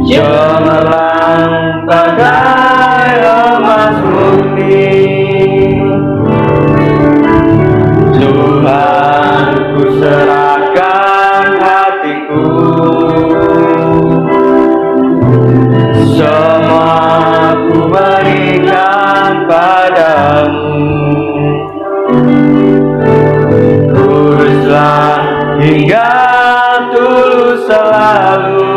cemerlang bagai emas murni. Tuhan, ku serahkan hatiku, semua ku berikan padamu. Kuruslah hingga tulus selalu,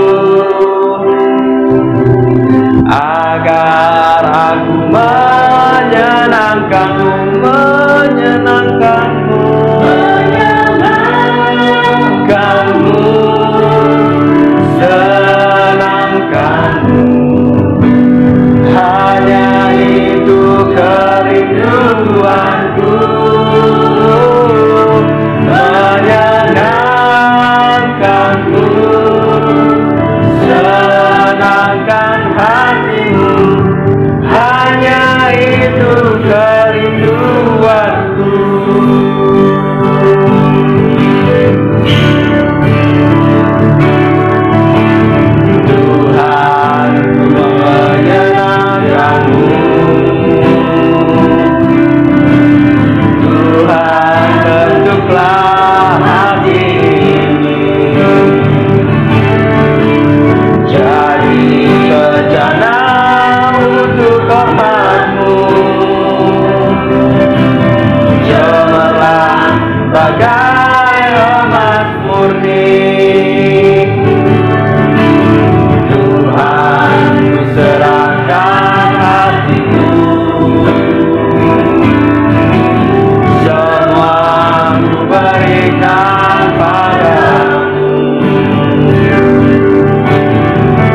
agar aku menyenangkanmu, menyenangkanmu, senangkanmu. Hanya itu kerinduanku, menyenangkanmu, senangkan hatimu. Hanya itu kerinduanku. Tuhan, ku menyenangkanmu. Tuhan, bentuklah hati ini jadi bejana untuk hormat-Mu, cemerlang bagai emas murni. Tuhan, ku serahkan hatiku, semua ku berikan padamu.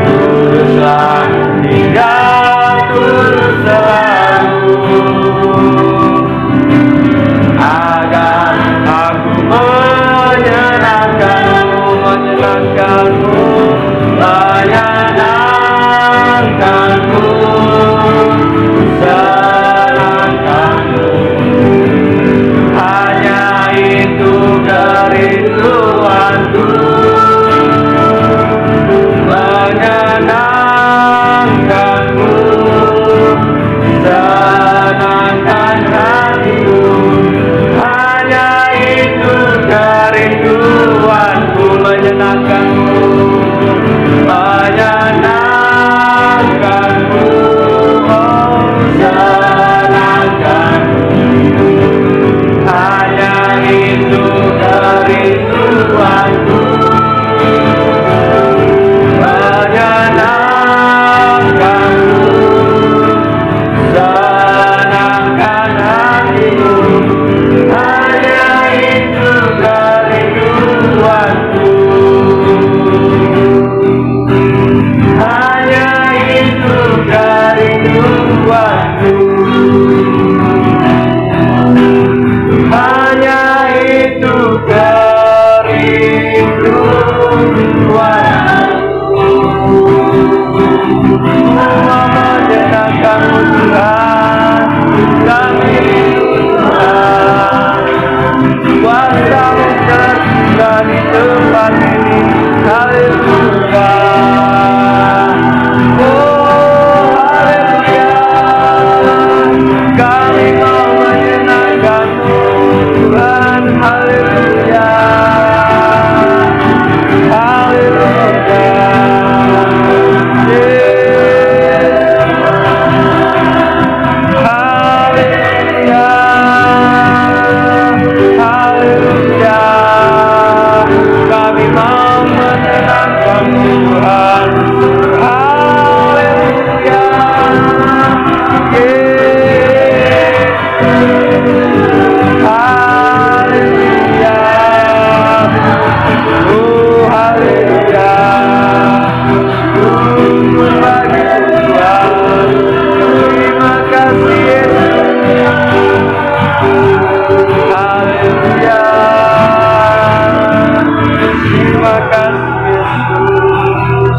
Kuruslah hingga tulus selalu, agar aku menyenangkanmu, menyenangkanmu, menyenangkanmu, senangkanmu. Hanya itu kerinduanku, menyenangkanmu, senangkan hatimu. Hanya itu kerinduanku, menyenangkanmu, menyenangkanmu, oh, senangkanmu. Hanya itu kerinduanku, menyenangkanmu, senangkan hatimu. Hanya itu kerinduanku, hanya itu kerinduanku, hanya itu kerinduanku. Menyenangkanmu Tuhan, kami Tuhan. Kuasa-Mu tercurah di tempat ini. Haleluya. Oh, haleluya. Kami mau menyenangkanmu Tuhan. Haleluya. Haleluya. Haleluya. Haleluya. Kami mau menyenangkanmu Tuhan. Haleluya. Haleluya. Oh, haleluya. Berbagi Tuhan. Terima kasih Yesus. Haleluya. Terima kasih Yesus.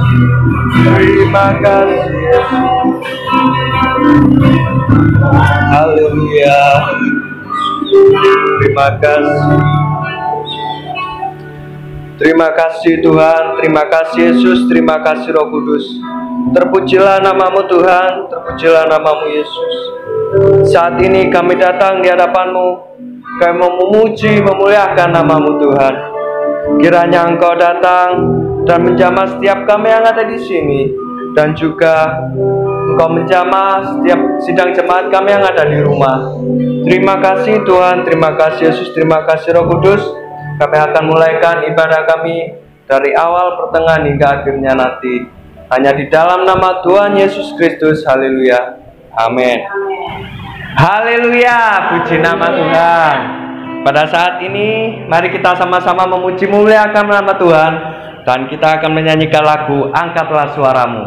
Terima kasih Yesus. Haleluya. Terima kasih. Terima kasih Tuhan, terima kasih Yesus, terima kasih Roh Kudus. Terpujilah namamu Tuhan, terpujilah namamu Yesus. Saat ini kami datang di hadapan-Mu, kami memuji, memuliakan namamu Tuhan. Kiranya Engkau datang dan menjamah setiap kami yang ada di sini, dan juga Engkau menjamah setiap sidang jemaat kami yang ada di rumah. Terima kasih Tuhan, terima kasih Yesus, terima kasih Roh Kudus. Kami akan mulaikan ibadah kami dari awal, pertengahan hingga akhirnya nanti. Hanya di dalam nama Tuhan Yesus Kristus. Haleluya. Amin. Haleluya, puji nama Tuhan. Pada saat ini, mari kita sama-sama memuji memuliakan nama Tuhan, dan kita akan menyanyikan lagu Angkatlah Suaramu.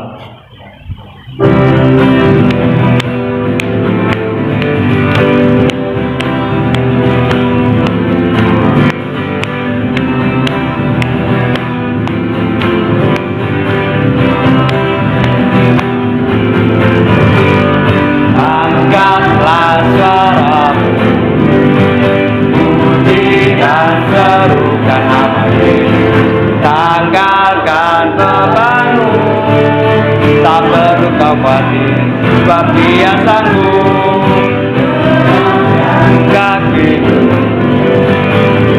Sebab Dia sanggup kakimu,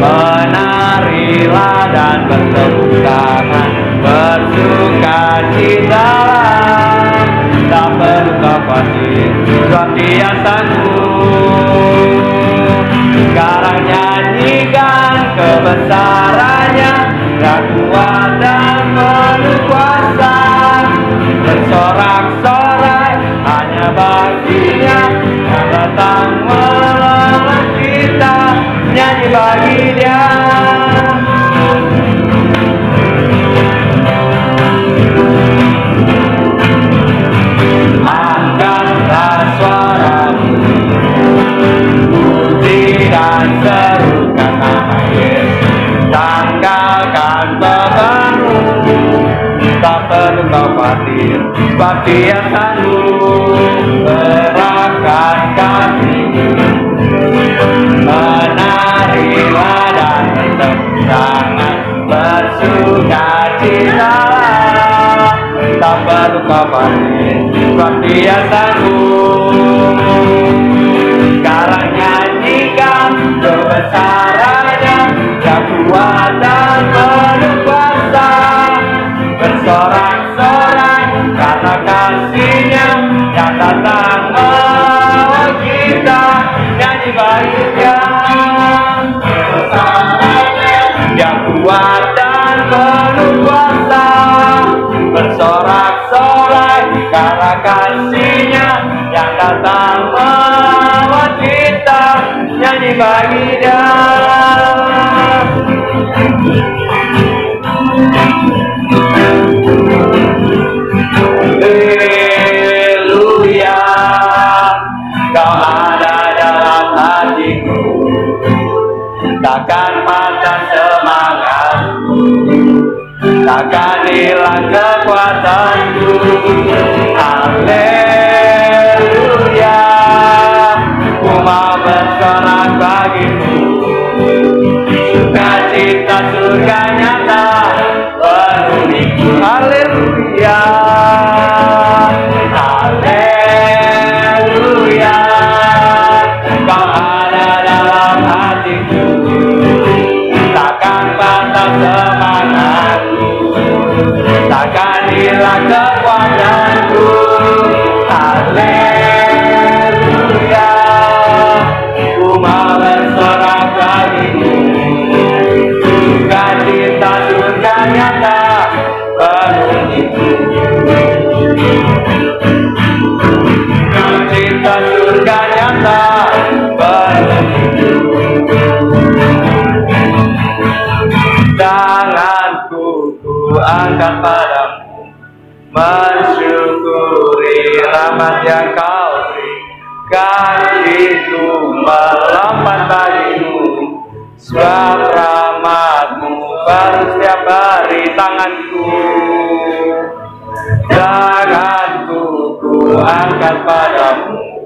menarilah dan bertepuk tangan, bersukacitalah, tak perlu khawatir, sebab Dia sanggup. Sekarang nyanyikan kebesarannya, yang kuat dan penuh kuasa, bersorak-sorai hanya bagi-Nya yang datang menolong kita, nyanyi bagi Dia. Angkatlah suaramu, puji dan serukan nama Yesus, tanggalkan bebanmu, tak perlu khawatir, sebab Dia sanggup. Gerakkan kakimu, menarilah dan bertepuk tangan, bersukacitalah, tak perlu khawatir, sebab Dia sanggup. Sekarang nyanyikan kebesarannya, yang kuat dan penuh kuasa, bersorak-sorai karena kasih-Nya yang datang menolong kita, nyanyi bagi Dia. Yang kuat dan penuh kuasa, bersorak-sorai karena kasih-Nya yang datang menolong kita, nyanyi bagi Dia. Haleluya, Kau ada dalam hatiku, takkan patah semangatku, takkan hilang kekuatanku. Haleluya, ku mau bersorak bagimu, sukacita surga nyata penuhiku. Haleluya, haleluya, Kau ada dalam hatiku, takkan patah semangatku, takkan hilang kekuatanku. Haleluya, ku mau bersorak bagimu, sukacita surga nyata penuhiku. Sukacita surga nyata penuhiku. Tanganku ku angkat padamu, mensyukuri rahmat yang Kau beri. Kakiku melompat bagimu, sebab rahmat-Mu baru setiap hari. Tanganku ku angkat padamu,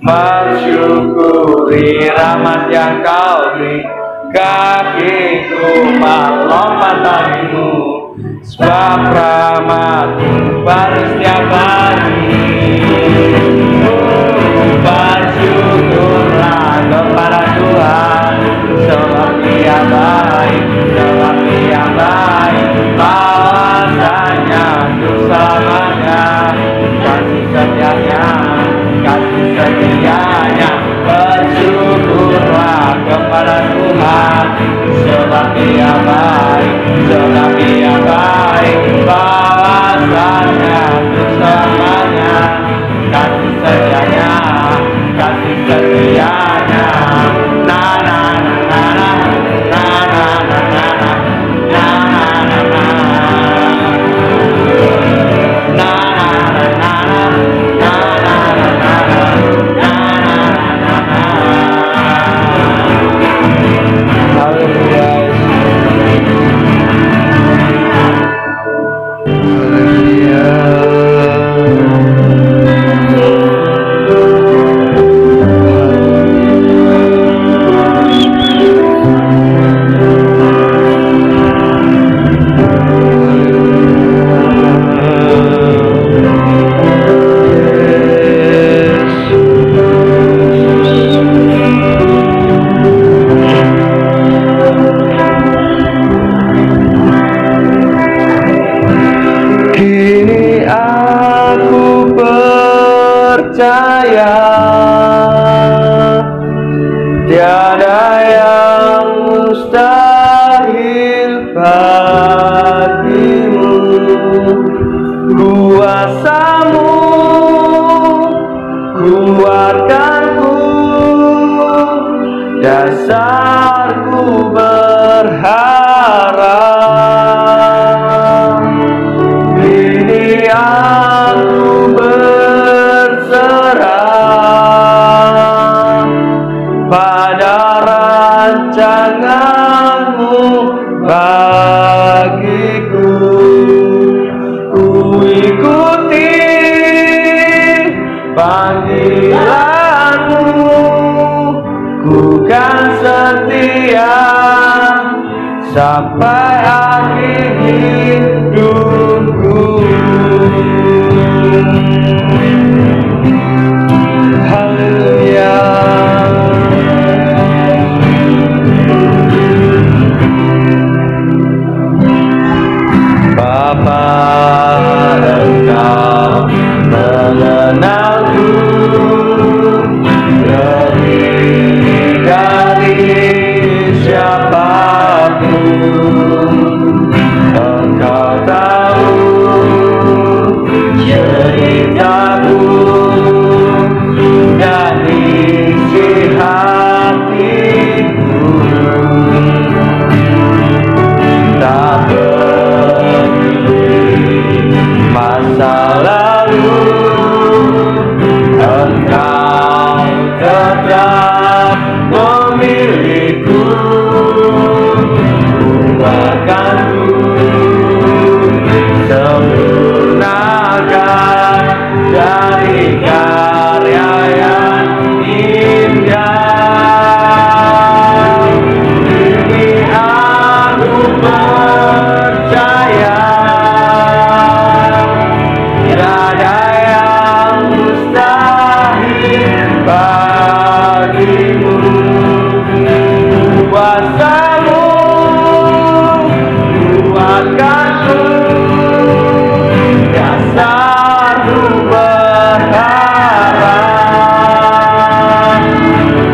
mensyukuri rahmat yang Kau beri. kakiku melompat bagimu, sebab rahmat-Mu baru setiap hari. Bersyukurlah kepada Tuhan, sebab Dia baik, sebab Dia baik, bahwasanya untuk selamanya, kasih setianya, kasih setianya. Bersyukurlah kepada Tuhan, sebab Dia baik, sebab Dia baik, bahwasanya untuk selamanya, kasih setianya, kasih setianya. Na na na na na na na na na na na na percaya tiada yang mustahil bagimu. Kuasa-Mu kuatkanku, dasarku berharap. Kini aku berserah pada rancangan-Mu bagiku. Ku ikuti panggilan-Mu, ku kan setia sampai akhir hidupku. Haleluya. Bapa, Engkau mengenalku lebih dari siapapun. Engkau tahu ceritaku dan isi hatiku. Tak masa lalu, Engkau tetap memilihku. Buatkanku sempurnakan dari karya yang indah. Ini aku percaya tiada yang mustahil bagimu. Kuasa-Mu kuatkanku, dasarku berharap.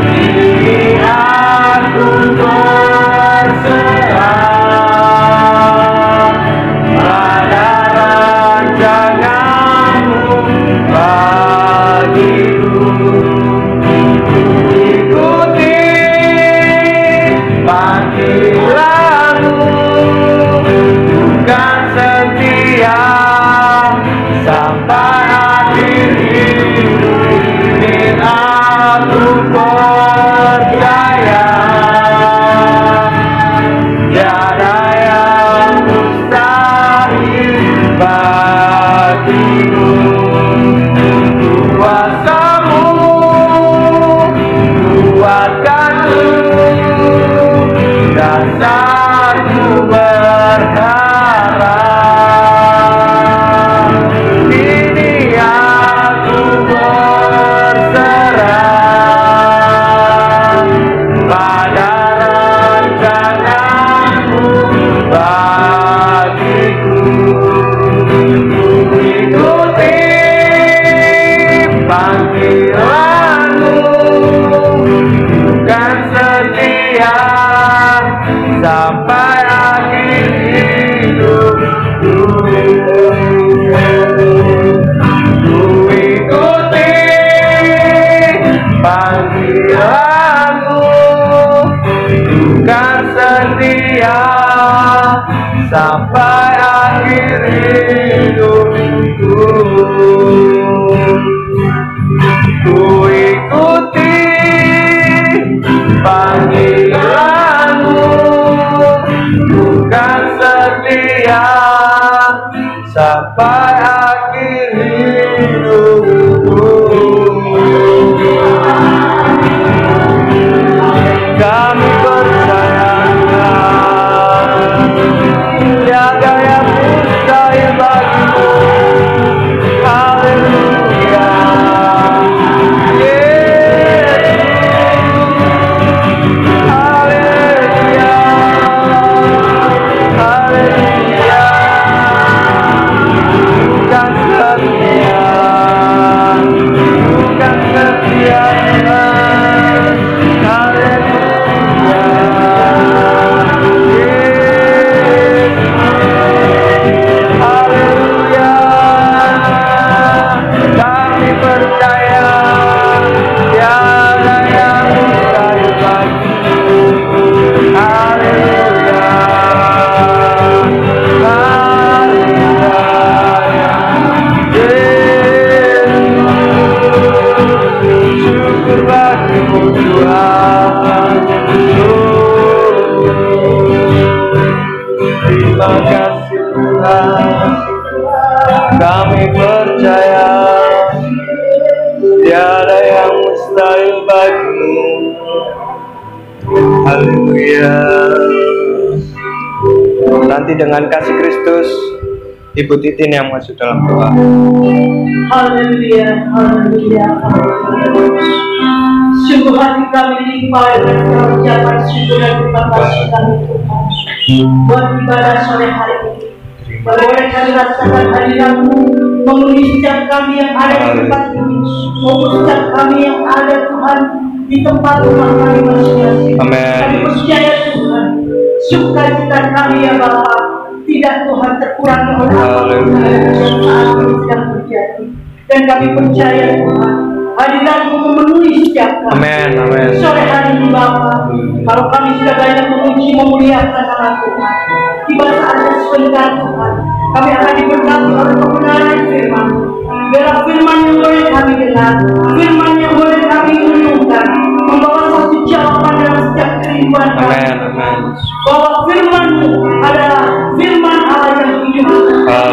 Kini aku berserah pada rancangan-Mu bagiku. Ikuti panggilan-Mu, bukan setia sampai akhir hidup. Ini aku percaya tiada yang mustahil bagimu. Kuasa-Mu kuatkanku, akhir hidupku. Kami percaya tiada yang mustahil bagimu. Haleluya, Yesus. Haleluya, haleluya. Bukan setia, bukan setia Tuhan. Haleluya, Yesus. Haleluya, kami percaya tiada yang mustahil bagimu. Haleluya, haleluya, Yesus. Syukur bagimu Tuhan. Terima kasih Tuhan. Kami percaya tiada yang mustahil bagimu. Haleluya. Nanti dengan kasih Kristus, Ibu Titin yang masuk dalam doa. Haleluya, haleluya, haleluya. Sungguh hati kami limpah dengan ucapan syukur dan terima kasih kami Tuhan buat ibadah sore hari ini. Boleh kami rasakan hadirat-Mu memenuhi setiap kami yang ada di tempat ini, maupun setiap kami yang ada Tuhan di tempat rumah kami masing-masing. Amin. Kami percaya Tuhan, sukacita kami ya Bapa tidak Tuhan terkurangi oleh apapun yang saat ini sedang terjadi. Dan kami percaya Tuhan, hadirat-Mu memenuhi setiap kami. Amin, amin. Sore hari ini Bapa, kalau kami sudah banyak memuji memuliakan nama Tuhan, tiba saatnya sebentar Tuhan, kami akan diberkati oleh kebenaran firman. Biarlah firman yang boleh kami dengar, firman yang boleh kami renungkan, membawa satu jawaban dalam setiap kehidupan kami. Amin, amin. Bahwa firman-Mu adalah firman Allah yang hidup,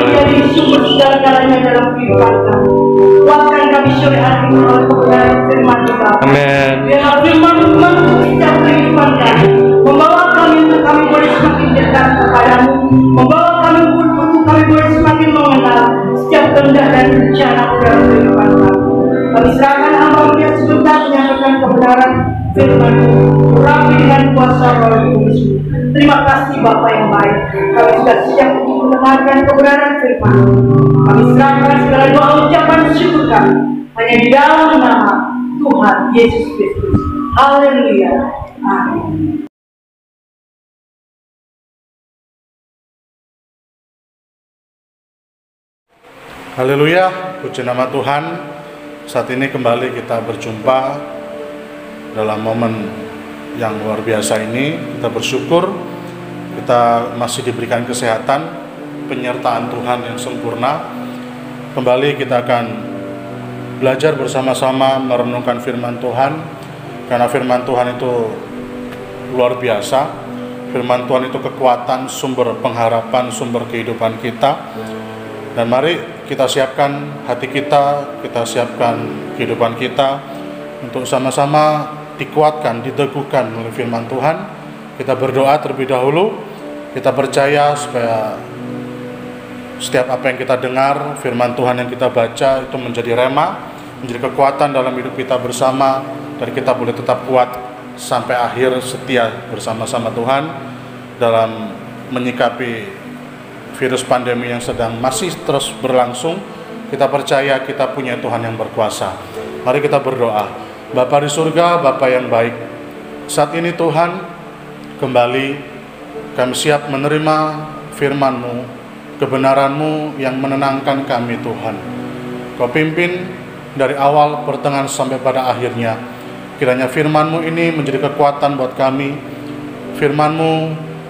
jadi sumber segala-galanya dalam kehidupan kami. Kuatkan kami sore hari ini oleh kebenaran firman-Mu Bapa. Amin. Biarlah firman-Mu membentuk setiap kehidupan kami, membawa kami untuk kami boleh semakin dekat kepadamu, membawa kami untuk kami boleh semakin mengenal setiap kehendak dan rencana dalam kehidupan kami. Kami serahkan hamba-Mu yang sebentar menyampaikan kebenaran firman-Mu, urapi dengan kuasa Roh Kudus. Terima kasih Bapa yang baik, kami sudah siap untuk mendengarkan kebenaran firman. Kami serahkan segala doa ucapan syukur kami hanya di dalam nama Tuhan Yesus Kristus. Haleluya, amin. Haleluya, puji nama Tuhan. Saat ini kembali kita berjumpa dalam momen yang luar biasa ini. Kita bersyukur kita masih diberikan kesehatan, penyertaan Tuhan yang sempurna. Kembali kita akan belajar bersama-sama merenungkan firman Tuhan, karena firman Tuhan itu luar biasa. Firman Tuhan itu kekuatan, sumber pengharapan, sumber kehidupan kita. Dan mari kita siapkan hati kita siapkan kehidupan kita untuk sama-sama dikuatkan, diteguhkan oleh firman Tuhan. Kita berdoa terlebih dahulu. Kita percaya supaya setiap apa yang kita dengar, firman Tuhan yang kita baca itu menjadi rema, menjadi kekuatan dalam hidup kita bersama, dan kita boleh tetap kuat sampai akhir, setia bersama-sama Tuhan dalam menyikapi virus pandemi yang sedang masih terus berlangsung. Kita percaya kita punya Tuhan yang berkuasa. Mari kita berdoa. Bapa di surga, Bapa yang baik, saat ini Tuhan, kembali kami siap menerima firman-Mu, kebenaran-Mu yang menenangkan kami Tuhan. Kau pimpin dari awal, pertengahan sampai pada akhirnya. Kiranya firman-Mu ini menjadi kekuatan buat kami. Firman-Mu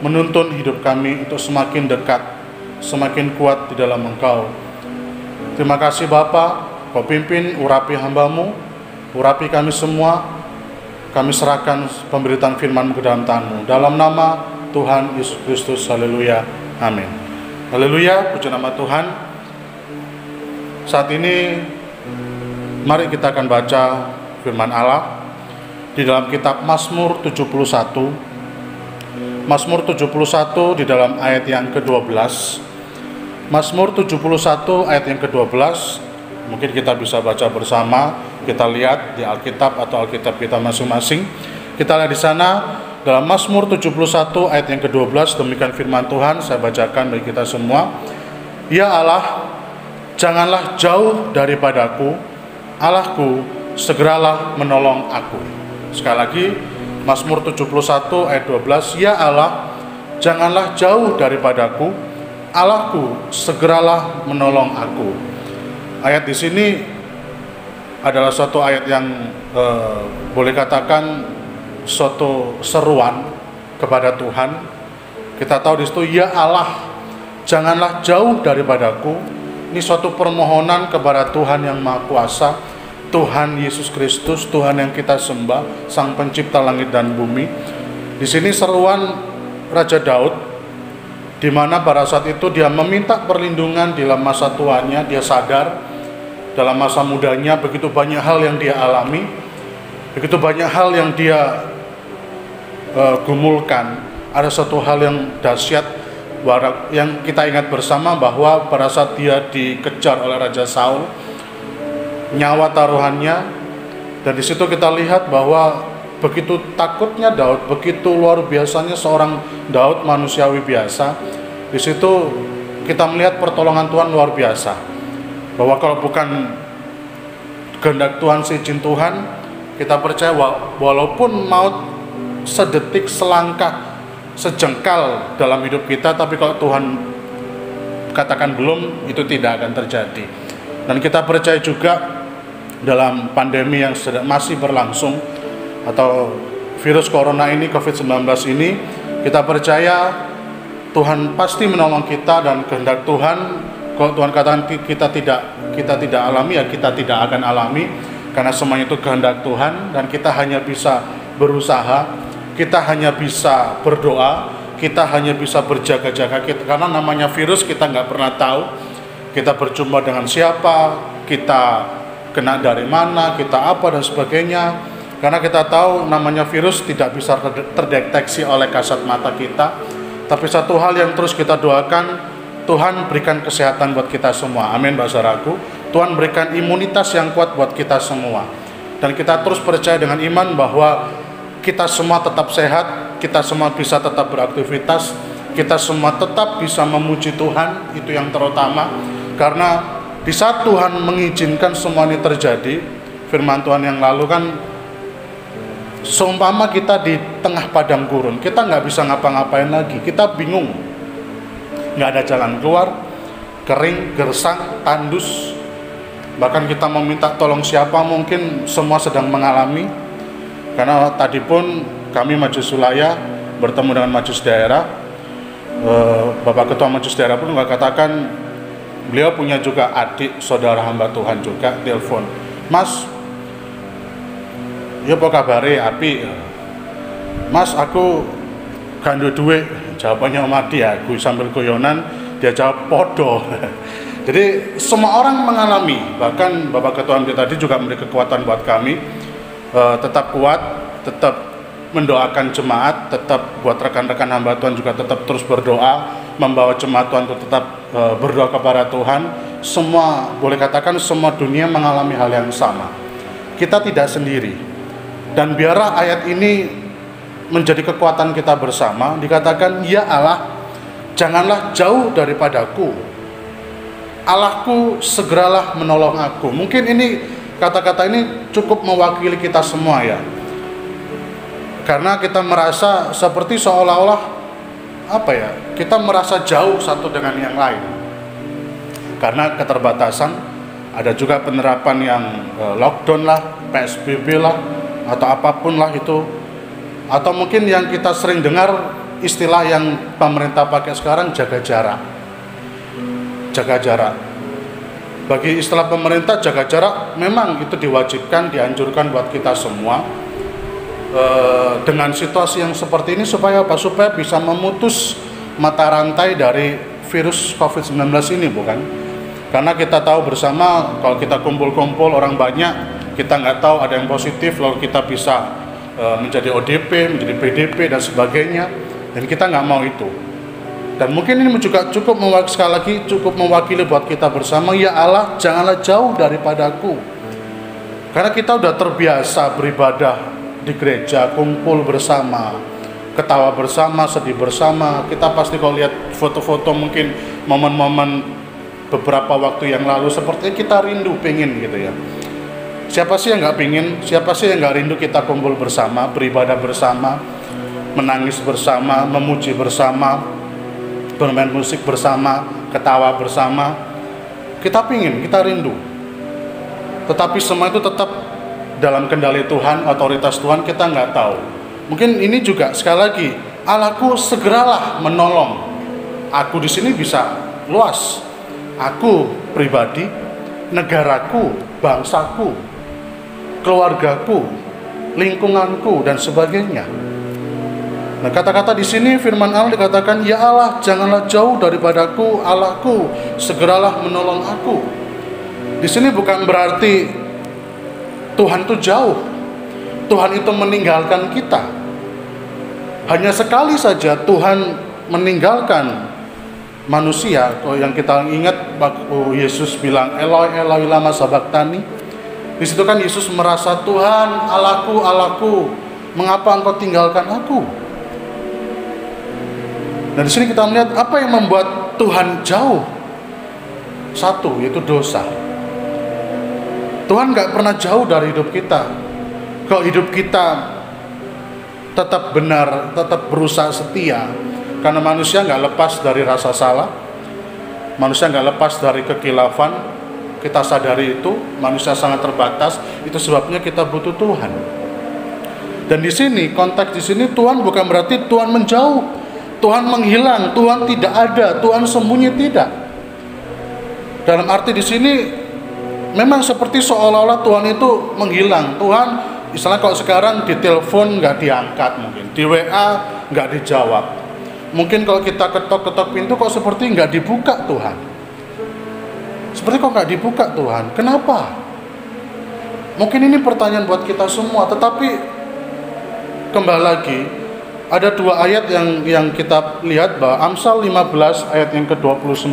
menuntun hidup kami untuk semakin dekat, semakin kuat di dalam Engkau. Terima kasih Bapa, Kau pimpin, urapi hamba-Mu, urapi kami semua. Kami serahkan pemberitaan firman-Mu ke dalam tangan-Mu. Dalam nama Tuhan Yesus Kristus, haleluya, amin. Haleluya, puji nama Tuhan. Saat ini mari kita akan baca firman Allah di dalam kitab Mazmur 71. Mazmur 71 di dalam ayat yang ke-12. Mazmur 71 ayat yang ke-12. Mungkin kita bisa baca bersama. Kita lihat di Alkitab atau Alkitab kita masing-masing. Kita lihat di sana dalam Mazmur 71 ayat yang ke-12, demikian firman Tuhan, saya bacakan bagi kita semua. Ya Allah, janganlah jauh daripadaku, Allahku, segeralah menolong aku. Sekali lagi, Mazmur 71 ayat 12, ya Allah, janganlah jauh daripadaku, Allahku, segeralah menolong aku. Ayat di sini adalah suatu ayat yang boleh katakan suatu seruan kepada Tuhan. Kita tahu di situ, ya Allah, janganlah jauh daripadaku. Ini suatu permohonan kepada Tuhan yang Maha Kuasa, Tuhan Yesus Kristus, Tuhan yang kita sembah, Sang Pencipta langit dan bumi. Di sini seruan Raja Daud, di mana pada saat itu dia meminta perlindungan dalam masa tuanya. Dia sadar dalam masa mudanya begitu banyak hal yang dia alami, begitu banyak hal yang dia gumulkan. Ada satu hal yang dahsyat yang kita ingat bersama, bahwa pada saat dia dikejar oleh Raja Saul, nyawa taruhannya, dan di situ kita lihat bahwa begitu takutnya Daud, begitu luar biasanya seorang Daud manusiawi biasa. Di situ kita melihat pertolongan Tuhan luar biasa, bahwa kalau bukan kehendak Tuhan, seizin Tuhan, kita percaya walaupun maut sedetik, selangkah, sejengkal dalam hidup kita, tapi kalau Tuhan katakan belum, itu tidak akan terjadi. Dan kita percaya juga dalam pandemi yang masih berlangsung, atau virus corona ini, COVID-19 ini, kita percaya Tuhan pasti menolong kita, dan kehendak Tuhan, kalau Tuhan katakan kita tidak alami, ya kita tidak akan alami, karena semuanya itu kehendak Tuhan. Dan kita hanya bisa berusaha, kita hanya bisa berdoa, kita hanya bisa berjaga-jaga, karena namanya virus kita nggak pernah tahu kita berjumpa dengan siapa, kita kena dari mana, kita apa dan sebagainya. Karena kita tahu namanya virus tidak bisa terdeteksi oleh kasat mata kita. Tapi satu hal yang terus kita doakan, Tuhan berikan kesehatan buat kita semua. Amin, saudaraku. Tuhan berikan imunitas yang kuat buat kita semua. Dan kita terus percaya dengan iman bahwa kita semua tetap sehat, kita semua bisa tetap beraktivitas, kita semua tetap bisa memuji Tuhan, itu yang terutama. Karena di saat Tuhan mengizinkan semua ini terjadi, firman Tuhan yang lalu kan, seumpama kita di tengah padang gurun, kita nggak bisa ngapa-ngapain lagi, kita bingung, nggak ada jalan keluar, kering, gersang, tandus, bahkan kita meminta tolong siapa, mungkin semua sedang mengalami. Karena tadi pun kami Majelis Wilayah bertemu dengan Majelis Daerah, Bapak Ketua Majelis Daerah pun nggak katakan, beliau punya juga adik saudara hamba Tuhan juga, telepon, Mas, ya apa kabarnya, api, Mas aku gandu duit, jawabannya Mati ya, gue sambil goyonan, dia jawab podo. Jadi semua orang mengalami, bahkan Bapak Ketua MD tadi juga memberi kekuatan buat kami, tetap kuat, tetap mendoakan jemaat, tetap buat rekan-rekan hamba Tuhan juga tetap terus berdoa, membawa jemaat Tuhan untuk tetap berdoa kepada Tuhan. Semua, boleh katakan semua dunia mengalami hal yang sama. Kita tidak sendiri. Dan biarlah ayat ini menjadi kekuatan kita bersama. Dikatakan, ya Allah, janganlah jauh daripadaku, Allahku, segeralah menolong aku. Mungkin ini kata-kata ini cukup mewakili kita semua ya. Karena kita merasa seperti seolah-olah kita merasa jauh satu dengan yang lain. Karena keterbatasan, ada juga penerapan yang lockdown lah, PSBB lah, atau apapun lah itu. Atau mungkin yang kita sering dengar istilah yang pemerintah pakai sekarang, jaga jarak. Jaga jarak. Bagi istilah pemerintah jaga jarak, memang itu diwajibkan, dianjurkan buat kita semua. Dengan situasi yang seperti ini supaya apa? Supaya bisa memutus mata rantai dari virus COVID-19 ini, bukan? Karena kita tahu bersama kalau kita kumpul-kumpul orang banyak, kita nggak tahu ada yang positif, lalu kita bisa menjadi ODP, menjadi PDP dan sebagainya, dan kita nggak mau itu. Dan mungkin ini juga cukup mewakili buat kita bersama, ya Allah janganlah jauh daripadaku. Karena kita udah terbiasa beribadah di gereja, kumpul bersama, ketawa bersama, sedih bersama. Kita pasti kalau lihat foto-foto mungkin momen-momen beberapa waktu yang lalu, sepertinya kita rindu, pengen gitu ya. Siapa sih yang nggak pengen? Siapa sih yang nggak rindu kita kumpul bersama, beribadah bersama, menangis bersama, memuji bersama, bermain musik bersama, ketawa bersama. Kita pengen, kita rindu. Tetapi semua itu tetap dalam kendali Tuhan, otoritas Tuhan, kita nggak tahu. Mungkin ini juga sekali lagi, Allahku segeralah menolong. Aku di sini bisa luas. Aku pribadi, negaraku, bangsaku, keluargaku, lingkunganku dan sebagainya. Nah, kata-kata di sini firman Allah dikatakan, ya Allah janganlah jauh daripadaku, Allahku segeralah menolong aku. Di sini bukan berarti Tuhan itu jauh, Tuhan itu meninggalkan kita. Hanya sekali saja Tuhan meninggalkan manusia. Yang kita ingat waktu Yesus bilang Eloi Eloi lama sabachthani. Di situ kan Yesus merasa, Tuhan Allahku Allahku, mengapa engkau tinggalkan aku? Dan di sini kita melihat apa yang membuat Tuhan jauh. Satu, yaitu dosa. Tuhan nggak pernah jauh dari hidup kita. Kalau hidup kita tetap benar, tetap berusaha setia, karena manusia nggak lepas dari rasa salah, manusia nggak lepas dari kekilafan. Kita sadari itu, manusia sangat terbatas. Itu sebabnya kita butuh Tuhan. Dan di sini, konteks di sini, Tuhan bukan berarti Tuhan menjauh, Tuhan menghilang, Tuhan tidak ada, Tuhan sembunyi, tidak. Dalam arti di sini, memang seperti seolah-olah Tuhan itu menghilang. Tuhan, misalnya kalau sekarang di telepon nggak diangkat, mungkin di WA nggak dijawab. Mungkin kalau kita ketok-ketok pintu kok seperti nggak dibuka Tuhan. Seperti kok nggak dibuka Tuhan. Kenapa? Mungkin ini pertanyaan buat kita semua. Tetapi kembali lagi, ada dua ayat yang kita lihat bahwa Amsal 15 ayat yang ke-29.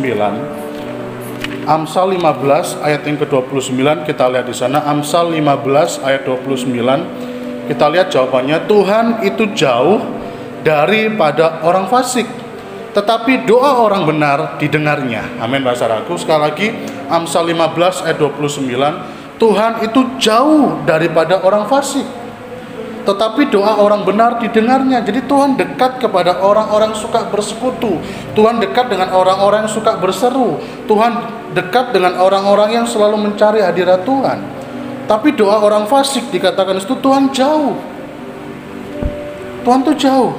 Amsal 15 ayat yang ke-29 kita lihat di sana. Amsal 15 ayat 29. Kita lihat jawabannya, Tuhan itu jauh daripada orang fasik, tetapi doa orang benar didengarnya. Amin, saudaraku. Sekali lagi, Amsal 15 ayat 29, Tuhan itu jauh daripada orang fasik, tetapi doa orang benar didengarnya. Jadi Tuhan dekat kepada orang-orang suka bersekutu. Tuhan dekat dengan orang-orang yang suka berseru. Tuhan dekat dengan orang-orang yang selalu mencari hadirat Tuhan. Tapi doa orang fasik dikatakan itu Tuhan jauh. Tuhan tuh jauh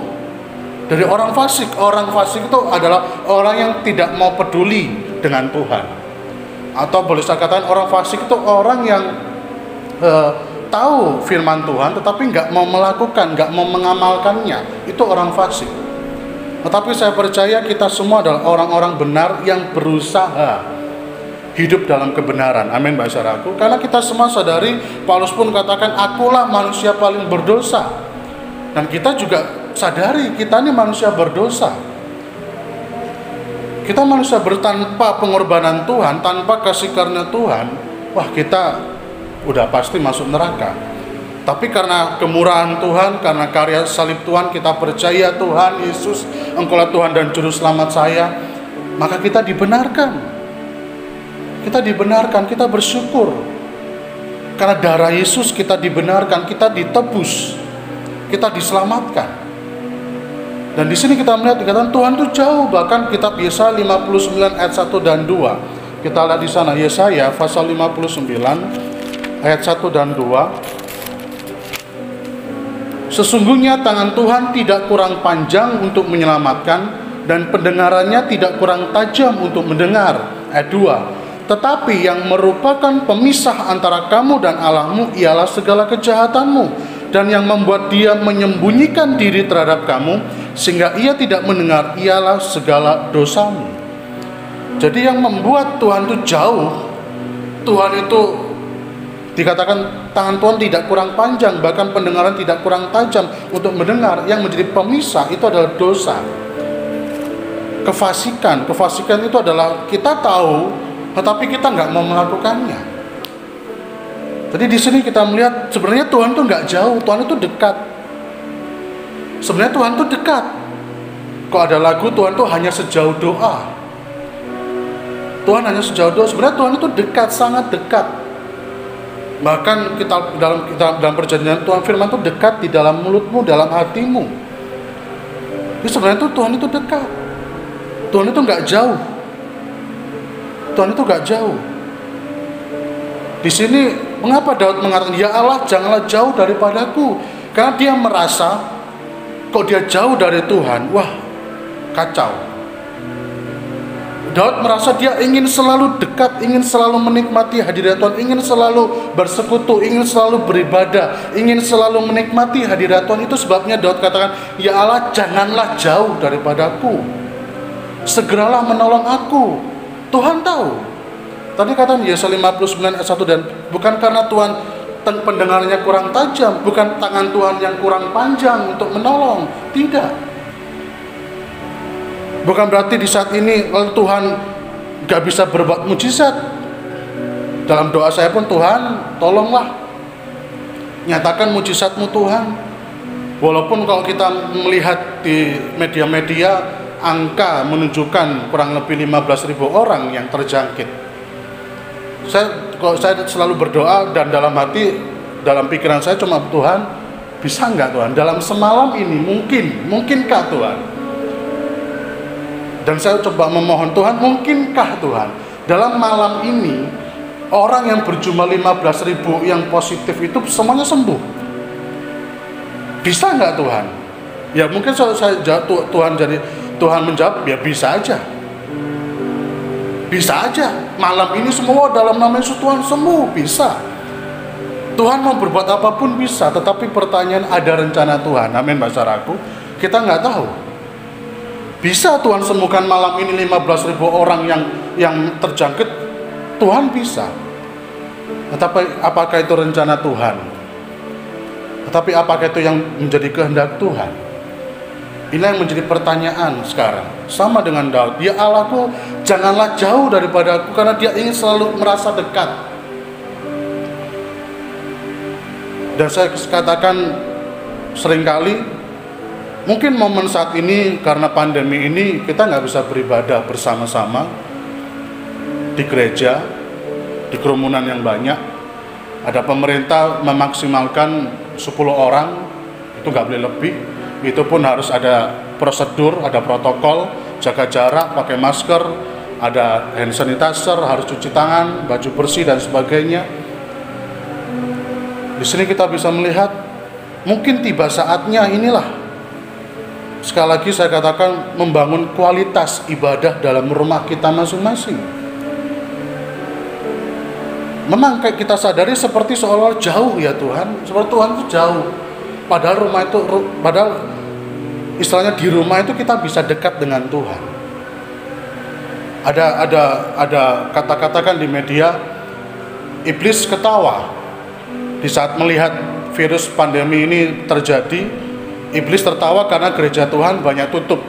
dari orang fasik. Orang fasik itu adalah orang yang tidak mau peduli dengan Tuhan. Atau boleh saya katakan orang fasik itu orang yang tahu firman Tuhan tetapi nggak mau melakukan, nggak mau mengamalkannya. Itu orang fasik. Tetapi saya percaya kita semua adalah orang-orang benar yang berusaha hidup dalam kebenaran. Amin, Mbak Saudaraku. Karena kita semua sadari, Paulus pun katakan, akulah manusia paling berdosa. Dan kita juga sadari kita ini manusia berdosa. Kita manusia tanpa pengorbanan Tuhan, tanpa kasih karunia Tuhan, wah kita udah pasti masuk neraka. Tapi karena kemurahan Tuhan, karena karya salib Tuhan, kita percaya Tuhan Yesus, Engkaulah Tuhan dan Juru Selamat saya, maka kita dibenarkan. Kita dibenarkan, kita bersyukur. Karena darah Yesus kita dibenarkan, kita ditebus, kita diselamatkan. Dan di sini kita melihat dikatakan Tuhan itu jauh. Bahkan kitab Yesaya 59 ayat 1 dan 2. Kita lihat di sana Yesaya pasal 59 ayat 1 dan 2. Sesungguhnya tangan Tuhan tidak kurang panjang untuk menyelamatkan, dan pendengarannya tidak kurang tajam untuk mendengar. Ayat 2. Tetapi yang merupakan pemisah antara kamu dan Allahmu ialah segala kejahatanmu, dan yang membuat dia menyembunyikan diri terhadap kamu sehingga ia tidak mendengar ialah segala dosamu. Jadi yang membuat Tuhan itu jauh, Tuhan itu dikatakan tangan Tuhan tidak kurang panjang, bahkan pendengaran tidak kurang tajam untuk mendengar. Yang menjadi pemisah itu adalah dosa. Kefasikan itu adalah kita tahu, tetapi kita nggak mau melakukannya. Jadi di sini kita melihat sebenarnya Tuhan itu nggak jauh, Tuhan itu dekat. Sebenarnya Tuhan itu dekat. Kok ada lagu Tuhan itu hanya sejauh doa. Tuhan hanya sejauh doa. Sebenarnya Tuhan itu dekat, sangat dekat. Bahkan kita dalam perjanjian Tuhan firman itu dekat di dalam mulutmu, dalam hatimu. Jadi sebenarnya itu Tuhan itu dekat. Tuhan itu nggak jauh. Tuhan itu nggak jauh. Di sini mengapa Daud mengatakan, ya Allah janganlah jauh daripadaku, karena dia merasa kok dia jauh dari Tuhan, wah kacau. Daud merasa dia ingin selalu dekat, ingin selalu menikmati hadirat Tuhan, ingin selalu bersekutu, ingin selalu beribadah, ingin selalu menikmati hadirat Tuhan. Itu sebabnya Daud katakan, ya Allah janganlah jauh daripadaku, segeralah menolong aku. Tuhan tahu. Tadi kata Yesaya 59 ayat 1, dan bukan karena Tuhan pendengarannya kurang tajam, bukan tangan Tuhan yang kurang panjang untuk menolong, tidak. Bukan berarti di saat ini lalu Tuhan gak bisa berbuat mujizat. Dalam doa saya pun, Tuhan tolonglah nyatakan mujizatmu Tuhan. Walaupun kalau kita melihat di media-media, angka menunjukkan kurang lebih 15.000 orang yang terjangkit. Saya selalu berdoa, dan dalam hati, dalam pikiran saya cuma, Tuhan bisa nggak Tuhan dalam semalam ini, mungkinkah Tuhan? Dan saya coba memohon, Tuhan mungkinkah Tuhan dalam malam ini orang yang berjumlah 15.000 yang positif itu semuanya sembuh? Bisa nggak Tuhan? Ya mungkin saya jawab, Tuhan menjawab, ya bisa aja. Bisa aja, malam ini semua dalam nama Yesus Tuhan sembuh, bisa. Tuhan mau berbuat apapun bisa, tetapi pertanyaan, ada rencana Tuhan. Amin, saudaraku. Kita nggak tahu. Bisa Tuhan sembuhkan malam ini 15.000 orang yang terjangkit, Tuhan bisa. Tetapi apakah itu rencana Tuhan? Tetapi apakah itu yang menjadi kehendak Tuhan? Inilah yang menjadi pertanyaan sekarang. Sama dengan Daud, ya Allahku janganlah jauh daripada aku, karena dia ingin selalu merasa dekat. Dan saya katakan seringkali, mungkin momen saat ini karena pandemi ini kita nggak bisa beribadah bersama-sama di gereja, di kerumunan yang banyak. Ada pemerintah memaksimalkan 10 orang, itu nggak boleh lebih. Itu pun harus ada prosedur, ada protokol, jaga jarak, pakai masker, ada hand sanitizer, harus cuci tangan, baju bersih dan sebagainya. Di sini kita bisa melihat, mungkin tiba saatnya inilah, sekali lagi saya katakan, membangun kualitas ibadah dalam rumah kita masing-masing. Memang kayak kita sadari seperti seolah-olah jauh ya Tuhan, seperti Tuhan itu jauh. Padahal istilahnya di rumah itu kita bisa dekat dengan Tuhan. Ada kata-kata kan di media, iblis ketawa di saat melihat virus pandemi ini terjadi. Iblis tertawa karena gereja Tuhan banyak tutup.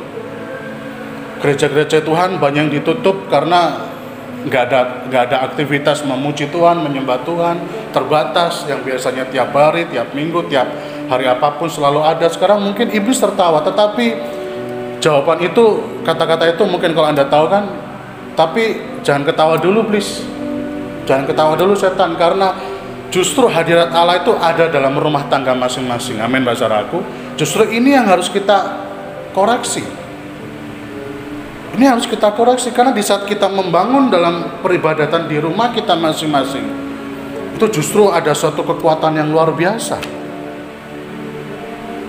Gereja-gereja Tuhan banyak yang ditutup karena nggak ada aktivitas memuji Tuhan, menyembah Tuhan, terbatas. Yang biasanya tiap hari, tiap minggu, tiap hari apapun selalu ada. Sekarang mungkin iblis tertawa, tetapi jawaban itu, kata-kata itu mungkin kalau Anda tahu kan, tapi jangan ketawa dulu please. Jangan ketawa dulu setan, karena justru hadirat Allah itu ada dalam rumah tangga masing-masing. Amin, saudaraku. Justru ini yang harus kita koreksi. Ini harus kita koreksi, karena di saat kita membangun dalam peribadatan di rumah kita masing-masing, itu justru ada suatu kekuatan yang luar biasa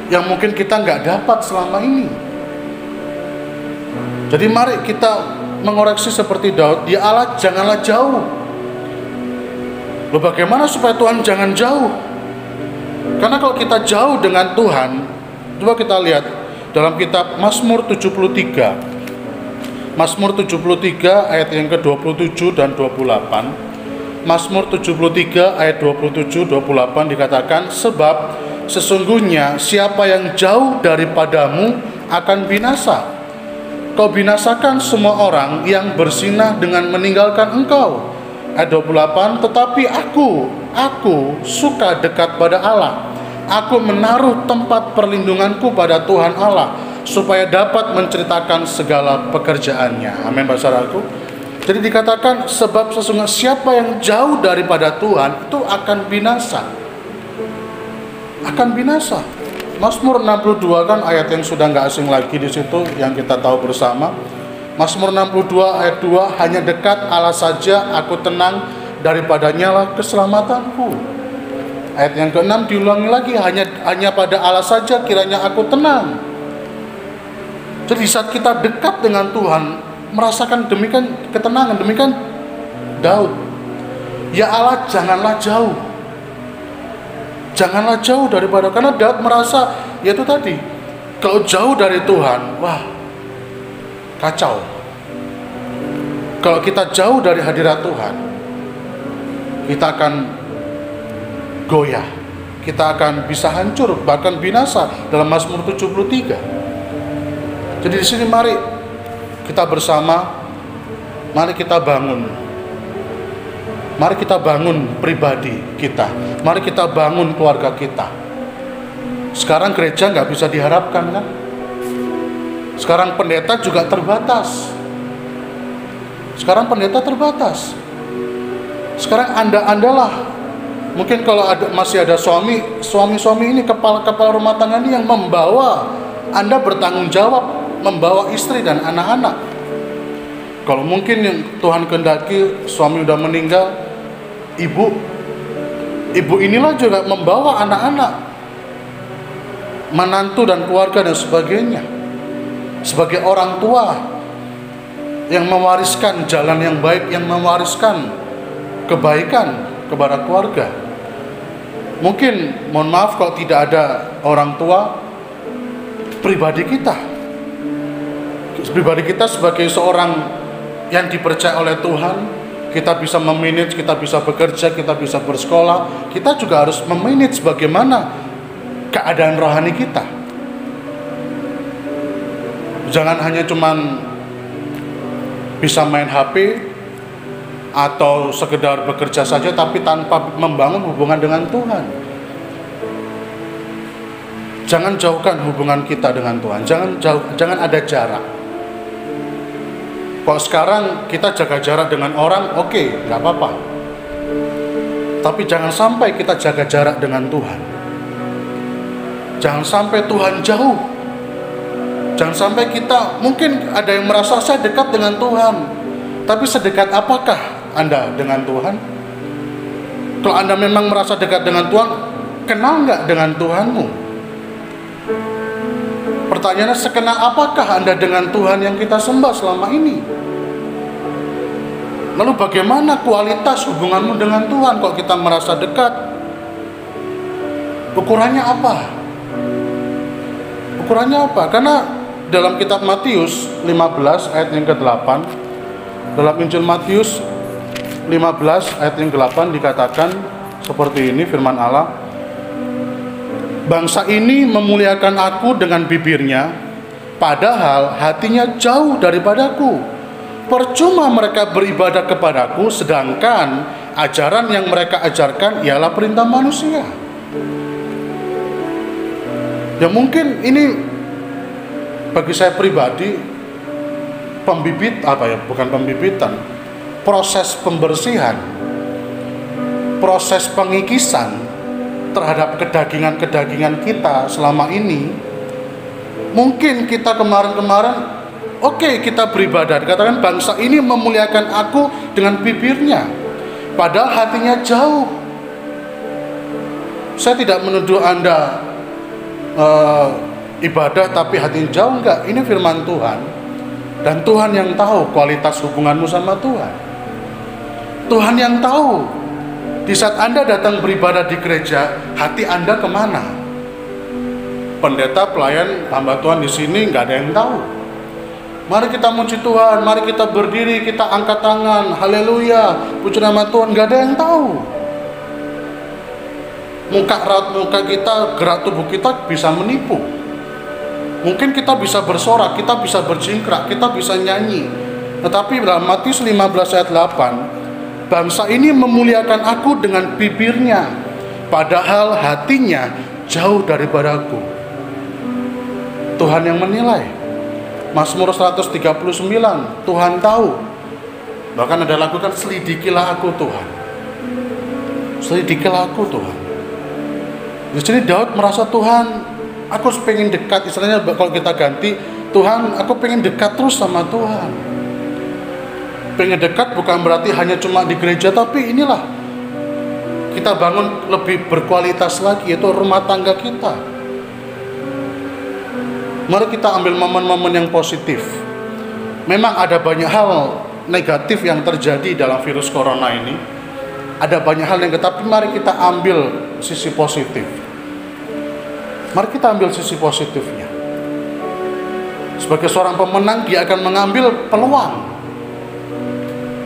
yang mungkin kita nggak dapat selama ini. Jadi mari kita mengoreksi seperti Daud, ya Allah janganlah jauh. Loh, bagaimana supaya Tuhan jangan jauh? Karena kalau kita jauh dengan Tuhan, coba kita lihat dalam kitab Mazmur 73 Mazmur 73 ayat yang ke-27 dan 28. Mazmur 73 ayat 27-28 dikatakan, sebab sesungguhnya siapa yang jauh daripadamu akan binasa. Kau binasakan semua orang yang bersinah dengan meninggalkan engkau. Ayat 28, tetapi aku suka dekat pada Allah. Aku menaruh tempat perlindunganku pada Tuhan Allah, supaya dapat menceritakan segala pekerjaannya. Amin, saudaraku. Jadi dikatakan, sebab sesungguhnya siapa yang jauh daripada Tuhan itu akan binasa. Akan binasa. Mazmur 62 kan ayat yang sudah nggak asing lagi di situ, yang kita tahu bersama. Mazmur 62 ayat 2, hanya dekat Allah saja aku tenang, daripadanya lah keselamatanku. Ayat yang ke-6 diulangi lagi, hanya pada Allah saja kiranya aku tenang. Jadi saat kita dekat dengan Tuhan, merasakan demikian ketenangan, demikian Daud. Ya Allah, janganlah jauh. Janganlah jauh daripada, karena Daud merasa, yaitu tadi, kalau jauh dari Tuhan, wah, kacau. Kalau kita jauh dari hadirat Tuhan, kita akan goyah, kita akan bisa hancur, bahkan binasa dalam Mazmur 73. Jadi di sini mari kita bersama, mari kita bangun. Mari kita bangun pribadi kita. Mari kita bangun keluarga kita. Sekarang gereja nggak bisa diharapkan kan? Sekarang pendeta juga terbatas. Sekarang pendeta terbatas. Sekarang anda-andalah. Mungkin kalau masih ada suami-suami ini, kepala-kepala rumah tangga ini yang membawa Anda bertanggung jawab, membawa istri dan anak-anak. Kalau mungkin yang Tuhan kehendaki suami udah meninggal, ibu inilah juga membawa anak-anak, menantu dan keluarga dan sebagainya. Sebagai orang tua yang mewariskan jalan yang baik, yang mewariskan kebaikan kepada keluarga. Mungkin, mohon maaf kalau tidak ada orang tua, pribadi kita sebagai seorang yang dipercaya oleh Tuhan, kita bisa memanage, kita bisa bekerja, kita bisa bersekolah, kita juga harus memanage bagaimana keadaan rohani kita. Jangan hanya cuman bisa main HP atau sekedar bekerja saja tapi tanpa membangun hubungan dengan Tuhan. Jangan jauhkan hubungan kita dengan Tuhan. Jangan ada jarak. Kalau sekarang kita jaga jarak dengan orang, oke, nggak apa-apa. Tapi jangan sampai kita jaga jarak dengan Tuhan. Jangan sampai Tuhan jauh. Jangan sampai kita, mungkin ada yang merasa saya dekat dengan Tuhan, tapi sedekat apakah Anda dengan Tuhan? Kalau Anda memang merasa dekat dengan Tuhan, kenal nggak dengan Tuhanmu? Pertanyaannya, sekenal apakah Anda dengan Tuhan yang kita sembah selama ini? Lalu bagaimana kualitas hubunganmu dengan Tuhan kalau kita merasa dekat? Ukurannya apa? Ukurannya apa? Karena dalam kitab Matius 15 ayat yang ke-8, dalam Injil Matius 15 ayat yang ke-8 dikatakan seperti ini firman Allah, bangsa ini memuliakan aku dengan bibirnya, padahal hatinya jauh daripadaku. Percuma mereka beribadah kepadaku, sedangkan ajaran yang mereka ajarkan ialah perintah manusia. Ya mungkin ini bagi saya pribadi proses pembersihan, proses pengikisan terhadap kedagingan kita selama ini. Mungkin kita kemarin oke, kita beribadah, dikatakan bangsa ini memuliakan aku dengan bibirnya, padahal hatinya jauh. Saya tidak menuduh Anda ibadah tapi hatinya jauh, enggak. Ini firman Tuhan, dan Tuhan yang tahu kualitas hubunganmu sama Tuhan. Tuhan yang tahu di saat Anda datang beribadah di gereja, hati Anda kemana? Pendeta, pelayan, hamba Tuhan di sini nggak ada yang tahu. Mari kita muji Tuhan, mari kita berdiri, kita angkat tangan, haleluya, puji nama Tuhan. Gak ada yang tahu. Muka raut muka kita, gerak tubuh kita bisa menipu. Mungkin kita bisa bersorak, kita bisa berjingkrak, kita bisa nyanyi. Tetapi dalam Matius 15 ayat 8, bangsa ini memuliakan aku dengan bibirnya, padahal hatinya jauh daripadaku. Tuhan yang menilai. Mazmur 139, Tuhan tahu. Bahkan ada lagu kan, selidikilah aku Tuhan. Selidikilah aku Tuhan. Di sini Daud merasa, Tuhan, aku pengen dekat. Istilahnya kalau kita ganti, Tuhan, aku pengen dekat terus sama Tuhan. Pengen dekat bukan berarti hanya cuma di gereja, tapi inilah kita bangun lebih berkualitas lagi, yaitu rumah tangga kita. Mari kita ambil momen-momen yang positif. Memang ada banyak hal negatif yang terjadi dalam virus corona ini. Ada banyak hal yang tapi mari kita ambil sisi positif. Mari kita ambil sisi positifnya. Sebagai seorang pemenang, dia akan mengambil peluang.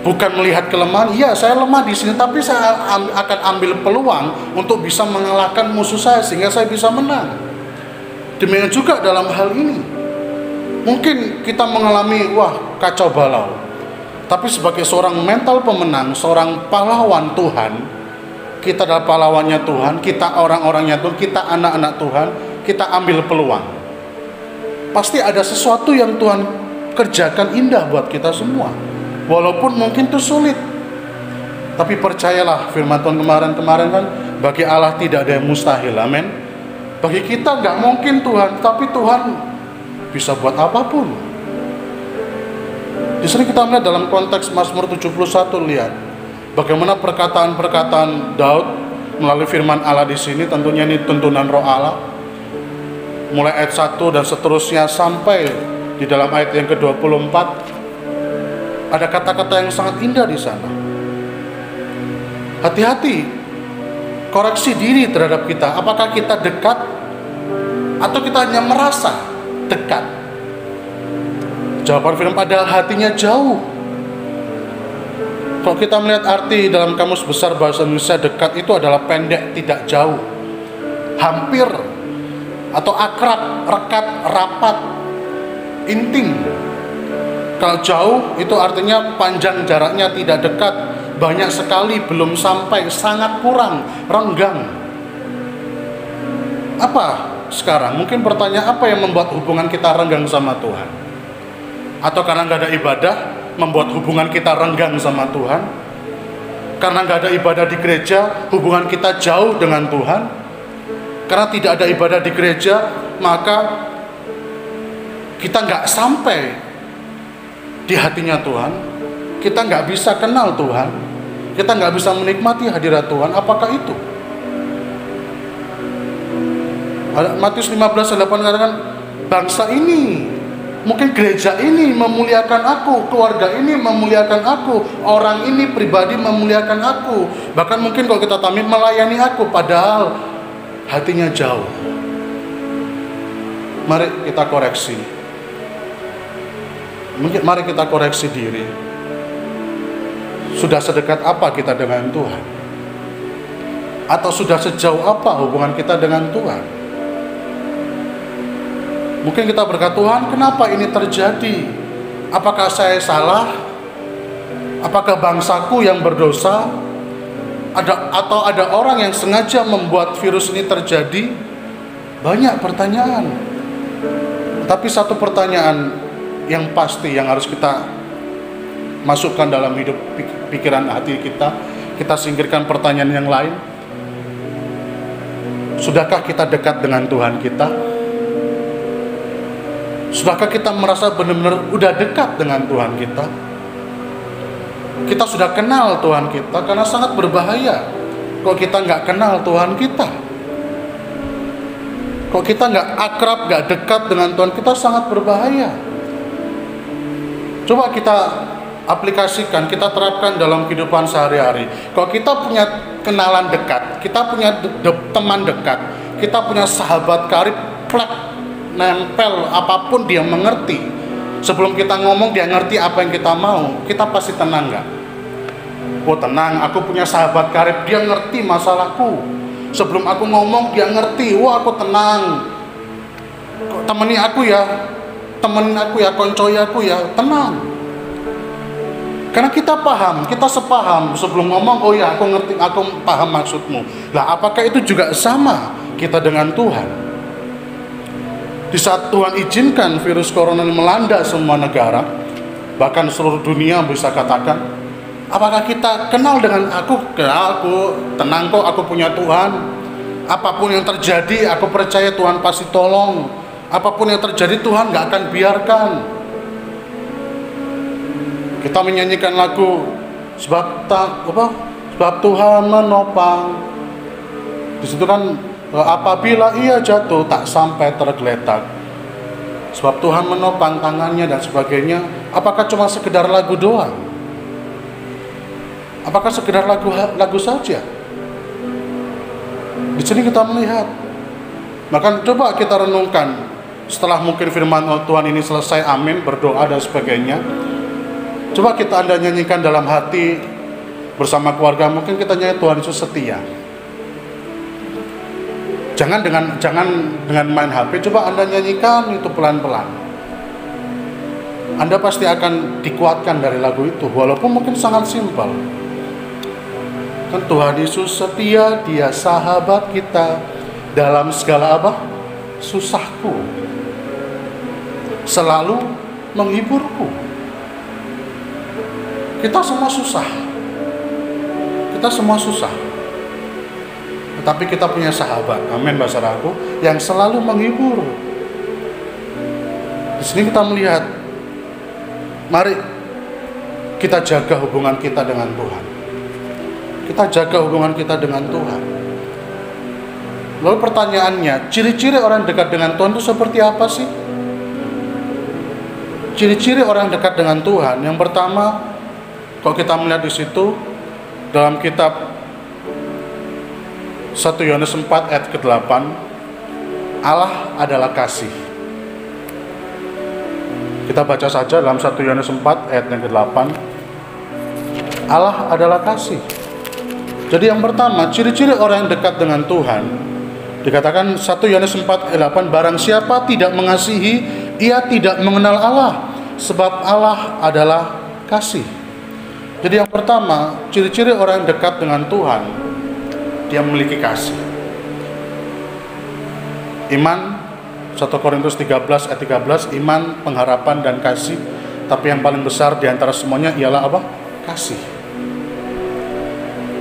Bukan melihat kelemahan, iya saya lemah di sini, tapi saya akan ambil peluang untuk bisa mengalahkan musuh saya sehingga saya bisa menang. Demikian juga dalam hal ini. Mungkin kita mengalami kacau balau. Tapi sebagai seorang mental pemenang, seorang pahlawan Tuhan, kita adalah pahlawannya Tuhan, kita orang-orangnya Tuhan, kita anak-anak Tuhan, kita ambil peluang. Pasti ada sesuatu yang Tuhan kerjakan indah buat kita semua. Walaupun mungkin itu sulit. Tapi percayalah firman Tuhan kemarin kan, bagi Allah tidak ada yang mustahil. Amin. Bagi kita nggak mungkin Tuhan, tapi Tuhan bisa buat apapun. Di sini kita melihat dalam konteks Mazmur 71, lihat bagaimana perkataan-perkataan Daud melalui firman Allah di sini. Tentunya ini tuntunan Roh Allah. Mulai ayat 1 dan seterusnya sampai di dalam ayat yang ke-24 ada kata-kata yang sangat indah di sana. Hati-hati. Koreksi diri terhadap kita. Apakah kita dekat atau kita hanya merasa dekat? Jawaban firman, padahal hatinya jauh. Kalau kita melihat arti dalam Kamus Besar Bahasa Indonesia, dekat itu adalah pendek, tidak jauh, hampir, atau akrab, rekat, rapat, intim. Kalau jauh itu artinya panjang jaraknya, tidak dekat, banyak sekali, belum sampai, sangat kurang, renggang. Apa sekarang? Mungkin pertanyaan, apa yang membuat hubungan kita renggang sama Tuhan? Atau karena nggak ada ibadah membuat hubungan kita renggang sama Tuhan? Karena nggak ada ibadah di gereja, hubungan kita jauh dengan Tuhan? Karena tidak ada ibadah di gereja, maka kita nggak sampai di hatinya Tuhan. Kita nggak bisa kenal Tuhan. Kita nggak bisa menikmati hadirat Tuhan. Apakah itu? Matius 15 ayat 8 katakan, bangsa ini, mungkin gereja ini memuliakan aku, keluarga ini memuliakan aku, orang ini pribadi memuliakan aku, bahkan mungkin kalau kita tamim melayani aku, padahal hatinya jauh. Mari kita koreksi. Mari kita koreksi diri. Sudah sedekat apa kita dengan Tuhan? Atau sudah sejauh apa hubungan kita dengan Tuhan? Mungkin kita berkata, Tuhan, kenapa ini terjadi? Apakah saya salah? Apakah bangsaku yang berdosa? Atau ada orang yang sengaja membuat virus ini terjadi? Banyak pertanyaan. Tapi satu pertanyaan yang pasti yang harus kita masukkan dalam hidup pikiran hati kita singkirkan pertanyaan yang lain. Sudahkah kita dekat dengan Tuhan kita? Sudahkah kita merasa benar-benar udah dekat dengan Tuhan kita? Kita sudah kenal Tuhan kita, karena sangat berbahaya kalau kita nggak kenal Tuhan kita. Kalau kita nggak akrab, nggak dekat dengan Tuhan kita, sangat berbahaya. Coba kita aplikasikan, kita terapkan dalam kehidupan sehari-hari. Kalau kita punya kenalan dekat, kita punya teman dekat, kita punya sahabat karib, plek, nempel, apapun dia mengerti. Sebelum kita ngomong dia ngerti apa yang kita mau, kita pasti tenang nggak? Oh tenang, aku punya sahabat karib, dia ngerti masalahku. Sebelum aku ngomong dia ngerti, wah aku tenang. Temenin aku ya, koncoi aku ya, tenang. Karena kita paham, kita sepaham. Sebelum ngomong, oh ya aku ngerti, aku paham maksudmu. Lah apakah itu juga sama kita dengan Tuhan? Di saat Tuhan izinkan virus corona melanda semua negara, bahkan seluruh dunia bisa katakan, apakah kita kenal dengan aku tenang kok, aku punya Tuhan. Apapun yang terjadi, aku percaya Tuhan pasti tolong. Apapun yang terjadi, Tuhan gak akan biarkan. Kita menyanyikan lagu sebab Tuhan menopang. Di situ kan apabila ia jatuh tak sampai tergeletak. Sebab Tuhan menopang tangannya dan sebagainya. Apakah cuma sekedar lagu doang? Apakah sekedar lagu saja? Di sini kita melihat. Maka coba kita renungkan. Setelah mungkin firman Tuhan ini selesai, amin, berdoa dan sebagainya. Coba Anda nyanyikan dalam hati bersama keluarga. Mungkin kita nyanyi Tuhan Yesus setia. Jangan dengan main HP. Coba Anda nyanyikan itu pelan-pelan. Anda pasti akan dikuatkan dari lagu itu, walaupun mungkin sangat simpel. Kan Tuhan Yesus setia, Dia sahabat kita dalam segala susahku, selalu menghiburku. Kita semua susah, tetapi kita punya sahabat, amin saudaraku, yang selalu menghibur. Di sini kita melihat, mari kita jaga hubungan kita dengan Tuhan. Kita jaga hubungan kita dengan Tuhan. Lalu pertanyaannya, ciri-ciri orang dekat dengan Tuhan itu seperti apa sih? Ciri-ciri orang dekat dengan Tuhan, yang pertama, kalau kita melihat di situ dalam kitab 1 Yohanes 4 ayat ke-8, Allah adalah kasih. Kita baca saja dalam 1 Yohanes 4 ayat yang ke-8. Allah adalah kasih. Jadi yang pertama, ciri-ciri orang yang dekat dengan Tuhan, dikatakan 1 Yohanes 4 ayat 8, barang siapa tidak mengasihi, ia tidak mengenal Allah, sebab Allah adalah kasih. Jadi yang pertama, ciri-ciri orang yang dekat dengan Tuhan, dia memiliki kasih. Iman, 1 Korintus 13 ayat 13, iman, pengharapan, dan kasih. Tapi yang paling besar di antara semuanya ialah apa? Kasih.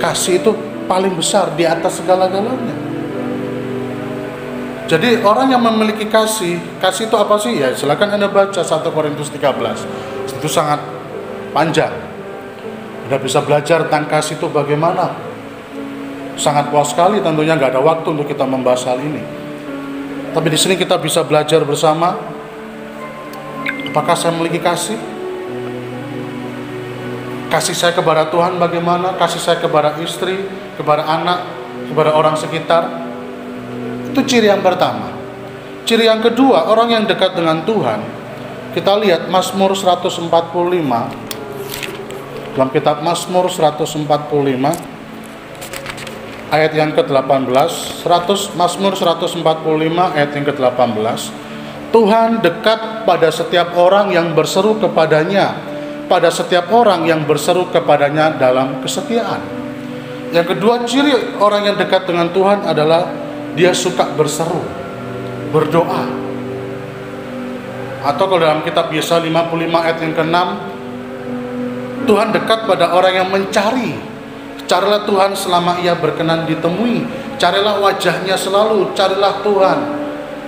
Kasih itu paling besar di atas segala-galanya. Jadi orang yang memiliki kasih itu apa sih? Ya silakan Anda baca 1 Korintus 13. Itu sangat panjang. Anda bisa belajar tentang kasih itu bagaimana. Sangat luas sekali, tentunya nggak ada waktu untuk kita membahas hal ini. Tapi di sini kita bisa belajar bersama. Apakah saya memiliki kasih? Kasih saya kepada Tuhan bagaimana? Kasih saya kepada istri, kepada anak, kepada orang sekitar. Itu ciri yang pertama. Ciri yang kedua, orang yang dekat dengan Tuhan. Kita lihat Mazmur 145. Dalam kitab Mazmur 145 ayat yang ke-18, Mazmur 145 ayat yang ke-18. Tuhan dekat pada setiap orang yang berseru kepadanya, pada setiap orang yang berseru kepadanya dalam kesetiaan. Yang kedua, ciri orang yang dekat dengan Tuhan adalah dia suka berseru, berdoa. Atau kalau dalam kitab Yesaya 55 ayat yang ke-6, Tuhan dekat pada orang yang mencari. Carilah Tuhan selama ia berkenan ditemui. Carilah wajahnya selalu, carilah Tuhan.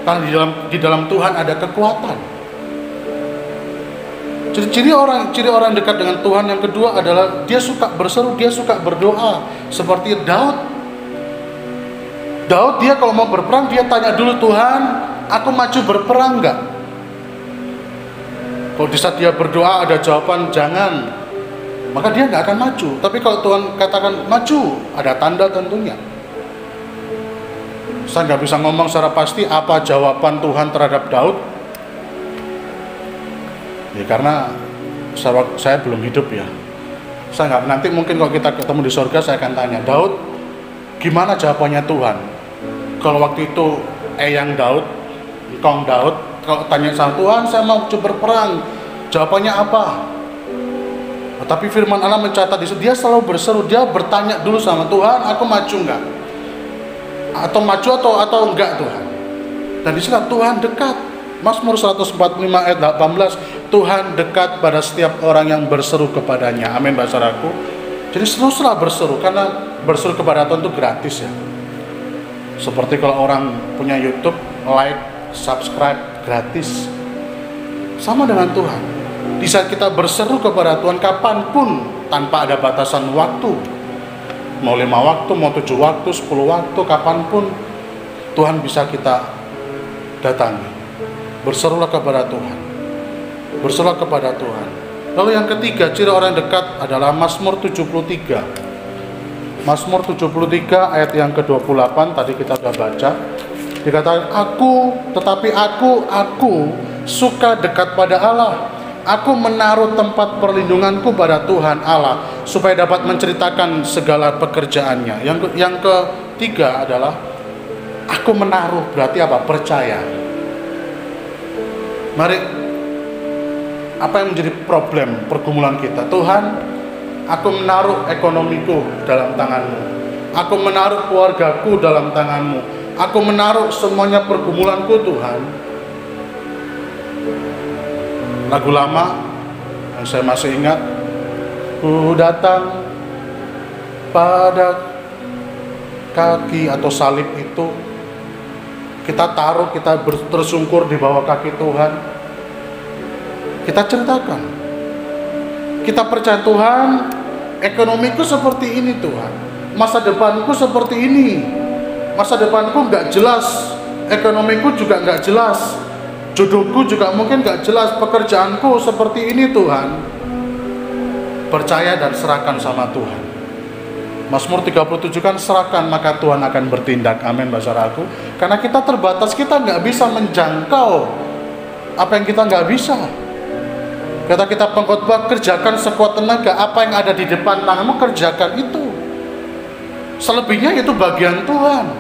Karena di dalam Tuhan ada kekuatan. Ciri orang dekat dengan Tuhan yang kedua adalah dia suka berseru, dia suka berdoa. Seperti Daud. Dia kalau mau berperang, dia tanya dulu, Tuhan, aku maju berperang enggak? Kalau di saat dia berdoa ada jawaban jangan, maka dia nggak akan maju. Tapi kalau Tuhan katakan maju, ada tanda tentunya. Saya nggak bisa ngomong secara pasti apa jawaban Tuhan terhadap Daud. Ya karena saya belum hidup ya. Saya nggak, nanti mungkin kalau kita ketemu di surga saya akan tanya, Daud, gimana jawabannya Tuhan? Kalau waktu itu Eyang Daud, Kong Daud, kalau tanya sama Tuhan, saya mau berperang, jawabannya apa? Nah, tapi firman Allah mencatat di situ, dia selalu berseru, dia bertanya dulu sama Tuhan, aku maju nggak? Atau maju atau enggak Tuhan? Dan di sana Tuhan dekat. Mazmur 145 ayat 18, Tuhan dekat pada setiap orang yang berseru kepadanya. Amin, saudaraku. Jadi teruslah berseru, karena berseru kepada Tuhan itu gratis ya. Seperti kalau orang punya YouTube, like, subscribe, gratis. Sama dengan Tuhan. Di saat kita berseru kepada Tuhan kapanpun, tanpa ada batasan waktu, mau 5 waktu, mau 7 waktu, 10 waktu, kapanpun Tuhan bisa kita datangi. Berserulah kepada Tuhan. Berserulah kepada Tuhan. Lalu yang ketiga, ciri orang dekat adalah Mazmur 73. Mazmur 73 ayat yang ke-28 tadi kita sudah baca. Dikatakan, aku suka dekat pada Allah. Aku menaruh tempat perlindunganku pada Tuhan Allah, supaya dapat menceritakan segala pekerjaannya. Yang ketiga adalah aku menaruh, berarti apa? Percaya. Mari, apa yang menjadi problem pergumulan kita? Tuhan, aku menaruh ekonomiku dalam tangan-Mu. Aku menaruh keluargaku dalam tangan-Mu. Aku menaruh semuanya pergumulanku, Tuhan. Lagu lama yang saya masih ingat, ku datang pada kaki atau salib itu, kita taruh, kita tersungkur di bawah kaki Tuhan. Kita ceritakan, kita percaya Tuhan, ekonomiku seperti ini Tuhan, masa depanku seperti ini, masa depanku nggak jelas, ekonomiku juga nggak jelas, jodohku juga mungkin nggak jelas, pekerjaanku seperti ini Tuhan. Percaya dan serahkan sama Tuhan. Mazmur 37 kan, serahkan maka Tuhan akan bertindak. Amin, saudaraku. Karena kita terbatas, kita nggak bisa menjangkau apa yang kita nggak bisa. Kata kita pengkhotbah, kerjakan sekuat tenaga, apa yang ada di depan tanganmu kerjakan itu. Selebihnya itu bagian Tuhan.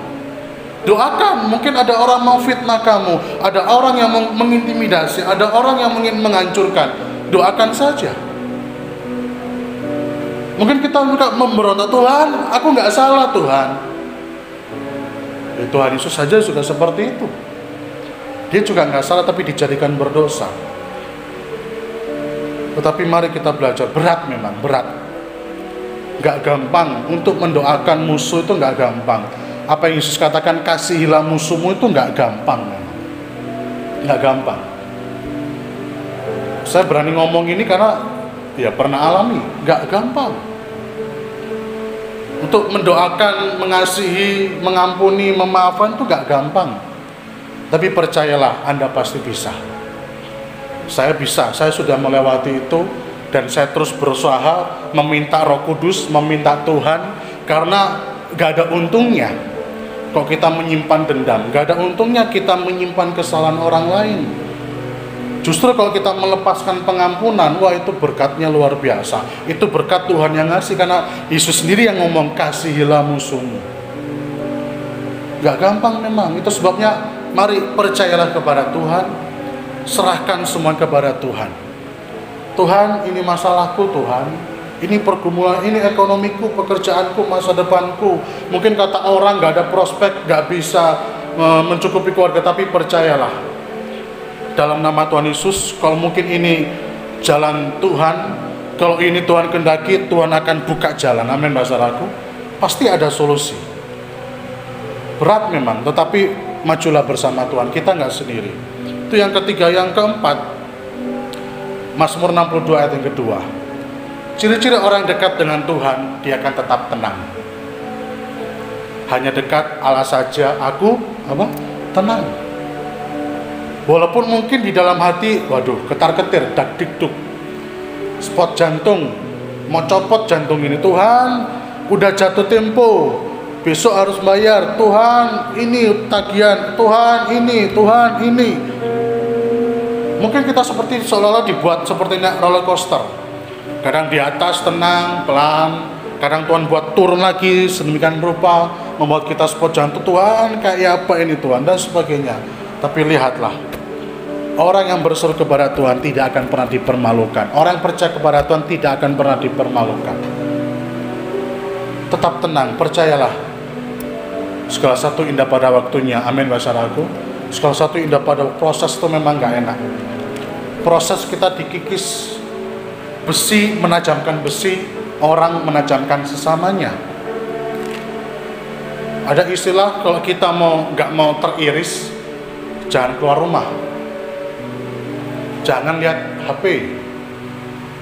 Doakan, mungkin ada orang mau fitnah kamu, ada orang yang mengintimidasi, ada orang yang ingin menghancurkan. Doakan saja. Mungkin kita memberontak, Tuhan, aku nggak salah Tuhan. Tuhan Yesus saja juga seperti itu. Dia juga nggak salah tapi dijadikan berdosa. Tetapi mari kita belajar, berat memang, berat. Nggak gampang untuk mendoakan musuh, itu nggak gampang. Apa yang Yesus katakan, kasihilah musuhmu, itu nggak gampang memang. Nggak gampang. Saya berani ngomong ini karena ya pernah alami, nggak gampang. Untuk mendoakan, mengasihi, mengampuni, memaafkan itu nggak gampang. Tapi percayalah, Anda pasti bisa. Saya bisa, saya sudah melewati itu. Dan saya terus berusaha meminta Roh Kudus, meminta Tuhan. Karena nggak ada untungnya kok kita menyimpan dendam, nggak ada untungnya kita menyimpan kesalahan orang lain. Justru kalau kita melepaskan pengampunan, wah itu berkatnya luar biasa. Itu berkat Tuhan yang ngasih, karena Yesus sendiri yang ngomong, kasihilah musuhmu. Gak gampang memang, itu sebabnya mari percayalah kepada Tuhan, serahkan semua kepada Tuhan. Tuhan, ini masalahku Tuhan, ini pergumulan, ini ekonomiku, pekerjaanku, masa depanku. Mungkin kata orang gak ada prospek, gak bisa mencukupi keluarga, tapi percayalah. Dalam nama Tuhan Yesus, kalau mungkin ini jalan Tuhan, kalau ini Tuhan kehendaki, Tuhan akan buka jalan. Amin, saudaraku. Pasti ada solusi. Berat memang, tetapi majulah bersama Tuhan. Kita nggak sendiri. Itu yang ketiga. Yang keempat, Mazmur 62 ayat yang kedua. Ciri-ciri orang dekat dengan Tuhan, dia akan tetap tenang. Hanya dekat Allah saja, aku tenang. Walaupun mungkin di dalam hati, waduh, ketar-ketir, dak-dik-duk, spot jantung, mau copot jantung ini. Tuhan, udah jatuh tempo, besok harus bayar. Tuhan, ini tagihan. Tuhan, ini. Mungkin kita seperti seolah-olah dibuat seperti naik roller coaster. Kadang di atas tenang, pelan, kadang Tuhan buat turun lagi sedemikian rupa, membuat kita spot jantung, Tuhan kayak apa ini Tuhan, dan sebagainya. Tapi lihatlah, orang yang berseru kepada Tuhan tidak akan pernah dipermalukan. Orang yang percaya kepada Tuhan tidak akan pernah dipermalukan. Tetap tenang, percayalah. Segala satu indah pada waktunya. Amin, saudaraku. Segala satu indah pada proses itu memang gak enak. Proses kita dikikis, besi menajamkan besi, orang menajamkan sesamanya. Ada istilah kalau kita nggak mau teriris, jangan keluar rumah, jangan lihat HP.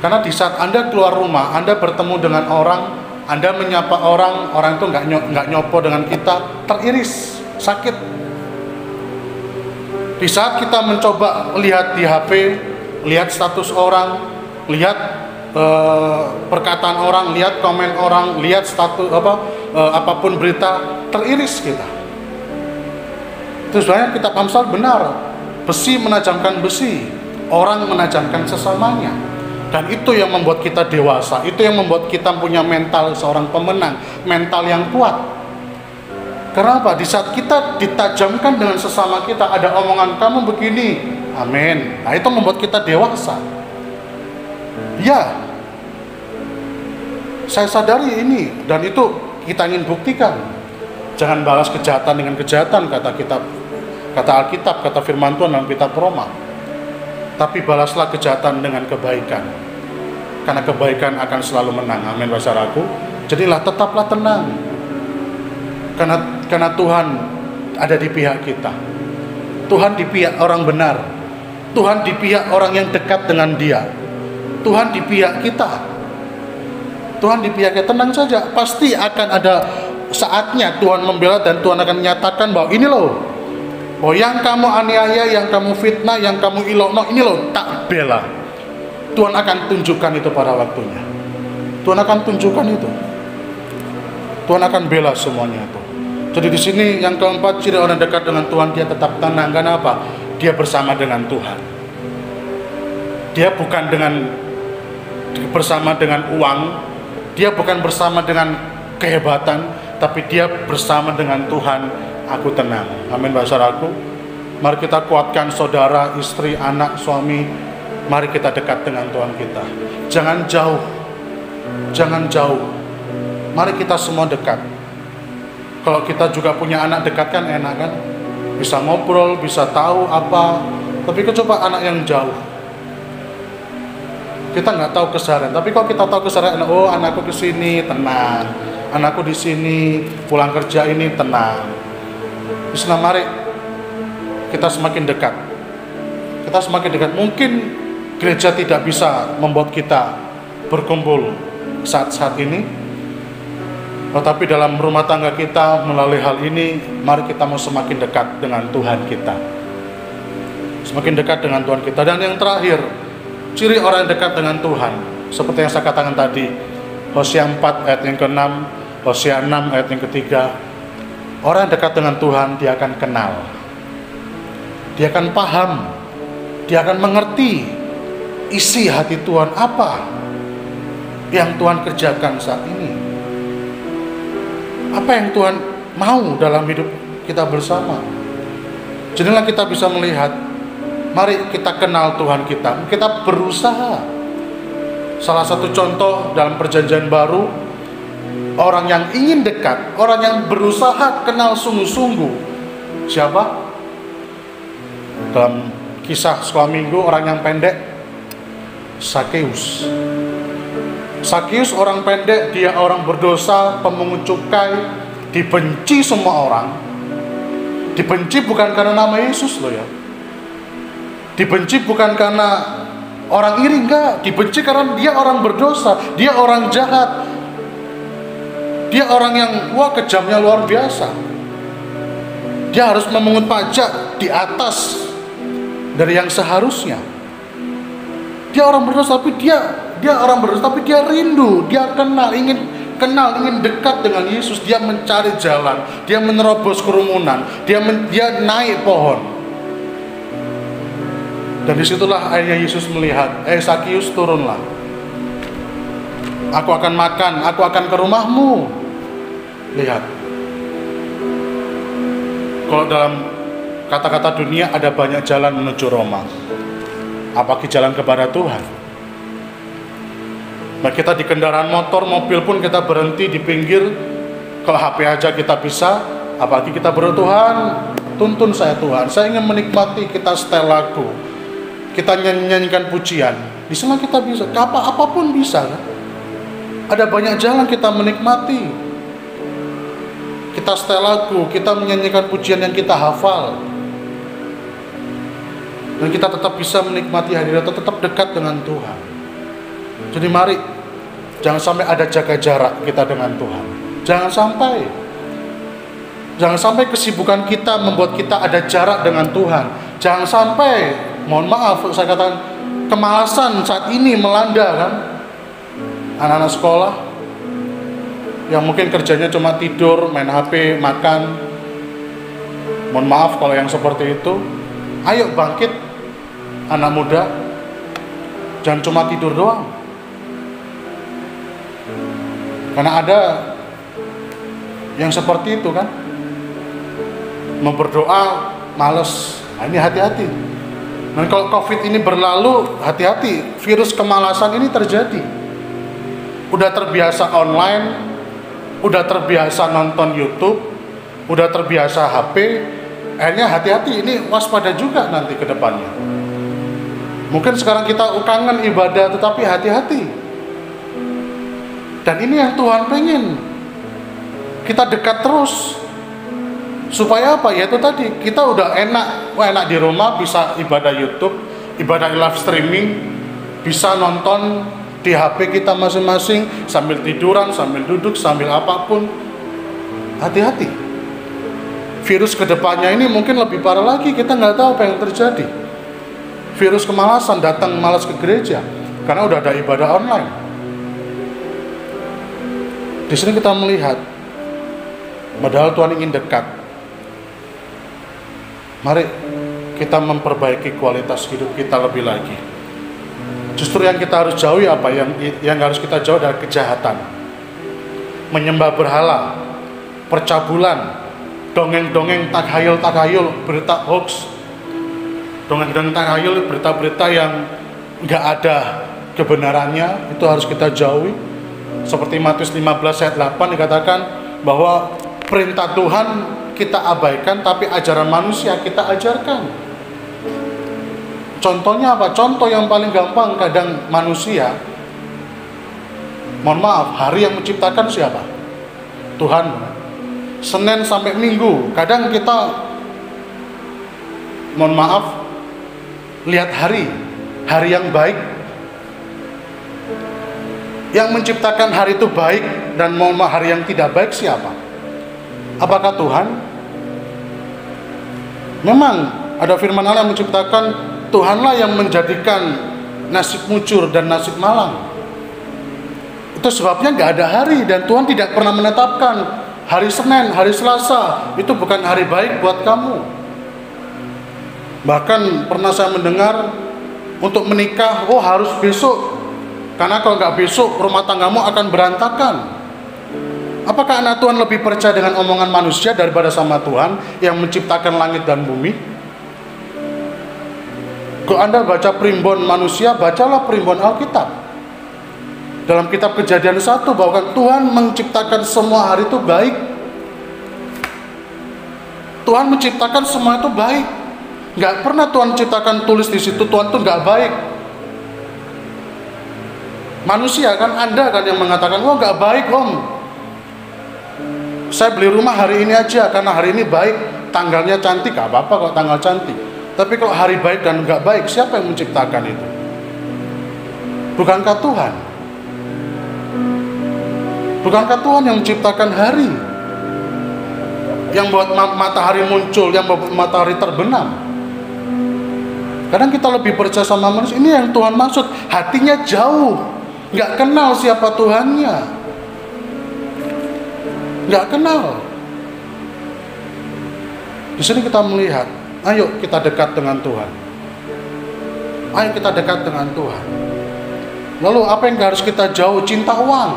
Karena di saat Anda keluar rumah, Anda bertemu dengan orang, Anda menyapa orang, orang itu nggak nyopo dengan kita, teriris, sakit. Di saat kita mencoba lihat di HP, lihat status orang, lihat perkataan orang, lihat komen orang, lihat status apapun berita, teriris kita. Itu sebenarnya kitab Amsal benar, besi menajamkan besi, orang menajamkan sesamanya. Dan itu yang membuat kita dewasa, itu yang membuat kita punya mental seorang pemenang, mental yang kuat. Kenapa? Di saat kita ditajamkan dengan sesama kita, ada omongan kamu begini, amin. Nah, itu membuat kita dewasa. Ya, saya sadari ini, dan itu kita ingin buktikan. Jangan balas kejahatan dengan kejahatan, kata Alkitab, kata firman Tuhan dalam kitab Roma. Tapi balaslah kejahatan dengan kebaikan, karena kebaikan akan selalu menang. Amin, saudaraku. Jadilah tetaplah tenang, karena Tuhan ada di pihak kita. Tuhan di pihak orang benar. Tuhan di pihak orang yang dekat dengan Dia. Tuhan di pihak kita. Tuhan di pihak kita. Tenang saja, pasti akan ada saatnya Tuhan membela, dan Tuhan akan menyatakan bahwa ini loh, bahwa yang kamu aniaya, yang kamu fitnah, yang kamu ilokno, ini loh tak bela. Tuhan akan tunjukkan itu pada waktunya. Tuhan akan tunjukkan itu. Tuhan akan bela semuanya itu. Jadi di sini yang keempat, ciri orang dekat dengan Tuhan, dia tetap tenang. Kenapa? Dia bersama dengan Tuhan. Dia bukan bersama dengan uang, dia bukan bersama dengan kehebatan, tapi dia bersama dengan Tuhan. Aku tenang. Amin, saudaraku. Mari kita kuatkan saudara, istri, anak, suami. Mari kita dekat dengan Tuhan kita. Jangan jauh. Jangan jauh. Mari kita semua dekat. Kalau kita juga punya anak dekat kan enak kan? Bisa ngobrol, bisa tahu apa. Tapi coba anak yang jauh. Kita nggak tahu keseharian, tapi kalau kita tahu keseharian, oh anakku ke sini tenang, anakku di sini pulang kerja ini tenang. Bismillah, mari kita semakin dekat. Kita semakin dekat. Mungkin gereja tidak bisa membuat kita berkumpul saat-saat ini, tetapi dalam rumah tangga kita melalui hal ini, mari kita mau semakin dekat dengan Tuhan kita. Semakin dekat dengan Tuhan kita. Dan yang terakhir, ciri orang yang dekat dengan Tuhan, seperti yang saya katakan tadi, Hosea 4 ayat yang ke-6, Hosea 6 ayat yang ke-3, orang yang dekat dengan Tuhan, dia akan kenal, dia akan paham, dia akan mengerti isi hati Tuhan, apa yang Tuhan kerjakan saat ini, apa yang Tuhan mau dalam hidup kita bersama. Jadilah kita bisa melihat, mari kita kenal Tuhan kita, kita berusaha. Salah satu contoh dalam perjanjian baru, orang yang ingin dekat, orang yang berusaha kenal sungguh-sungguh, siapa? Dalam kisah sekolah minggu, orang yang pendek, Sakeus. Sakeus orang pendek, dia orang berdosa, pemungut cukai, dibenci semua orang. Dibenci bukan karena nama Yesus loh ya. Dibenci bukan karena orang iri, enggak. Dibenci karena dia orang berdosa, dia orang jahat, dia orang yang kejamnya luar biasa. Dia harus memungut pajak di atas dari yang seharusnya. Dia orang berdosa, tapi dia orang berdosa, tapi dia rindu, dia ingin dekat dengan Yesus. Dia mencari jalan, dia menerobos kerumunan, dia naik pohon. Dan disitulah ayah Yesus melihat, Sakius turunlah. Aku akan makan, aku akan ke rumahmu. Lihat. Kalau dalam kata-kata dunia ada banyak jalan menuju Roma. Apalagi jalan kepada Tuhan. Nah, kita di kendaraan motor, mobil pun kita berhenti di pinggir. Kalau HP aja kita bisa, apalagi kita berdoa, Tuhan, tuntun saya Tuhan. Saya ingin menikmati, kita setel lagu. Kita nyanyikan pujian. Di sana kita bisa, apapun bisa kan? Ada banyak jalan kita menikmati. Kita setel lagu, kita menyanyikan pujian yang kita hafal. Dan kita tetap bisa menikmati hadirat, tetap dekat dengan Tuhan. Jadi mari, jangan sampai ada jaga jarak kita dengan Tuhan. Jangan sampai kesibukan kita membuat kita ada jarak dengan Tuhan. Jangan sampai, mohon maaf saya katakan, kemalasan saat ini melanda kan. Anak-anak sekolah yang mungkin kerjanya cuma tidur, main HP, makan. Mohon maaf kalau yang seperti itu. Ayo bangkit, anak muda. Jangan cuma tidur doang. Karena ada yang seperti itu kan, mau berdoa males. Nah, ini hati-hati. Dan kalau COVID ini berlalu, hati-hati, virus kemalasan ini terjadi. Udah terbiasa online, udah terbiasa nonton YouTube, udah terbiasa HP, akhirnya hati-hati, ini waspada juga nanti ke depannya. Mungkin sekarang kita kangen ibadah, tetapi hati-hati. Dan ini yang Tuhan pengen, kita dekat terus. Supaya apa? Ya itu tadi, kita udah enak di rumah, bisa ibadah YouTube, ibadah live streaming, bisa nonton di HP kita masing-masing, sambil tiduran, sambil duduk, sambil apapun. Hati-hati. Virus kedepannya ini mungkin lebih parah lagi, kita nggak tahu apa yang terjadi. Virus kemalasan, datang malas ke gereja, karena udah ada ibadah online. Di sini kita melihat, padahal Tuhan ingin dekat. Mari kita memperbaiki kualitas hidup kita lebih lagi. Justru yang kita harus jauhi apa? Yang harus kita jauhi adalah kejahatan, menyembah berhala, percabulan, dongeng-dongeng, takhayul, berita hoax, dongeng-dongeng takhayul, berita-berita yang nggak ada kebenarannya, itu harus kita jauhi. Seperti Matius 15 ayat 8 dikatakan bahwa perintah Tuhan kita abaikan, tapi ajaran manusia kita ajarkan. Contohnya apa? Contoh yang paling gampang, kadang manusia, mohon maaf, hari yang menciptakan siapa? Tuhan. Senin sampai Minggu, kadang kita, mohon maaf, lihat hari yang baik. Yang menciptakan hari itu baik, dan mohon maaf, hari yang tidak baik siapa? Apakah Tuhan? Memang ada firman Allah yang menciptakan, Tuhanlah yang menjadikan nasib mujur dan nasib malang. Itu sebabnya nggak ada hari, dan Tuhan tidak pernah menetapkan hari Senin, hari Selasa itu bukan hari baik buat kamu. Bahkan pernah saya mendengar untuk menikah, harus besok, karena kalau nggak besok rumah tanggamu akan berantakan. Apakah anak Tuhan lebih percaya dengan omongan manusia daripada sama Tuhan yang menciptakan langit dan bumi? Kalau Anda baca primbon manusia, bacalah primbon Alkitab. Dalam kitab Kejadian 1 bahwa Tuhan menciptakan semua hari itu baik. Tuhan menciptakan semua itu baik. Nggak pernah Tuhan ciptakan tulis di situ Tuhan itu nggak baik. Manusia kan, Anda kan yang mengatakan, nggak baik om. Saya beli rumah hari ini aja karena hari ini baik, tanggalnya cantik, gak apa-apa kalau tanggal cantik. Tapi kalau hari baik dan nggak baik, siapa yang menciptakan itu? Bukankah Tuhan? Bukankah Tuhan yang menciptakan hari? Yang buat matahari muncul, yang buat matahari terbenam. Kadang kita lebih percaya sama manusia. Ini yang Tuhan maksud. Hatinya jauh, nggak kenal siapa Tuhannya, nggak kenal. Di sini kita melihat, ayo kita dekat dengan Tuhan. Ayo kita dekat dengan Tuhan. Lalu apa yang harus kita jauh? Cinta uang.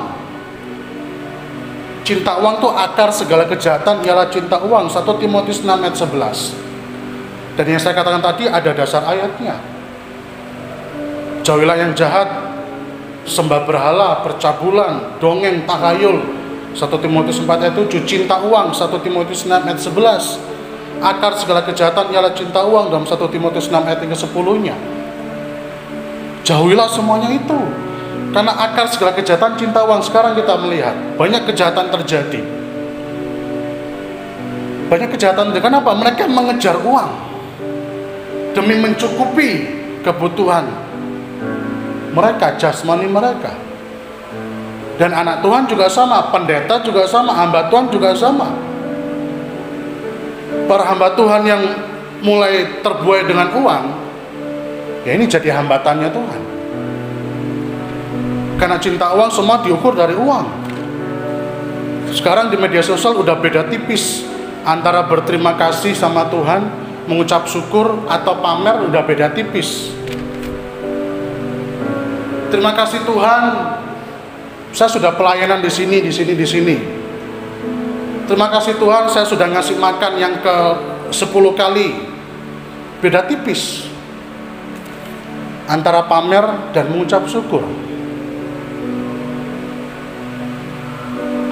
Cinta uang itu akar segala kejahatan, ialah cinta uang. 1 Timotius 6 ayat 11. Dan yang saya katakan tadi ada dasar ayatnya. Jauhilah yang jahat, sembah berhala, percabulan, dongeng, tahayul. 1 Timotius 4 ayat 7. Cinta uang, 1 Timotius 6 ayat 11. Akar segala kejahatan ialah cinta uang, dalam 1 Timotius 6 ayat yang ke-10-nya. Jauhilah semuanya itu. Karena akar segala kejahatan cinta uang. Sekarang kita melihat banyak kejahatan terjadi. Banyak kejahatan. Kenapa? Mereka mengejar uang demi mencukupi kebutuhan mereka, jasmani mereka. Dan anak Tuhan juga sama, pendeta juga sama, hamba Tuhan juga sama. Para hamba Tuhan yang mulai terbuai dengan uang, ya ini jadi hambatannya Tuhan. Karena cinta uang semua diukur dari uang. Sekarang di media sosial udah beda tipis antara berterima kasih sama Tuhan, mengucap syukur, atau pamer, udah beda tipis. Terima kasih Tuhan, saya sudah pelayanan di sini. Terima kasih Tuhan, saya sudah ngasih makan yang ke 10 kali. Beda tipis antara pamer dan mengucap syukur.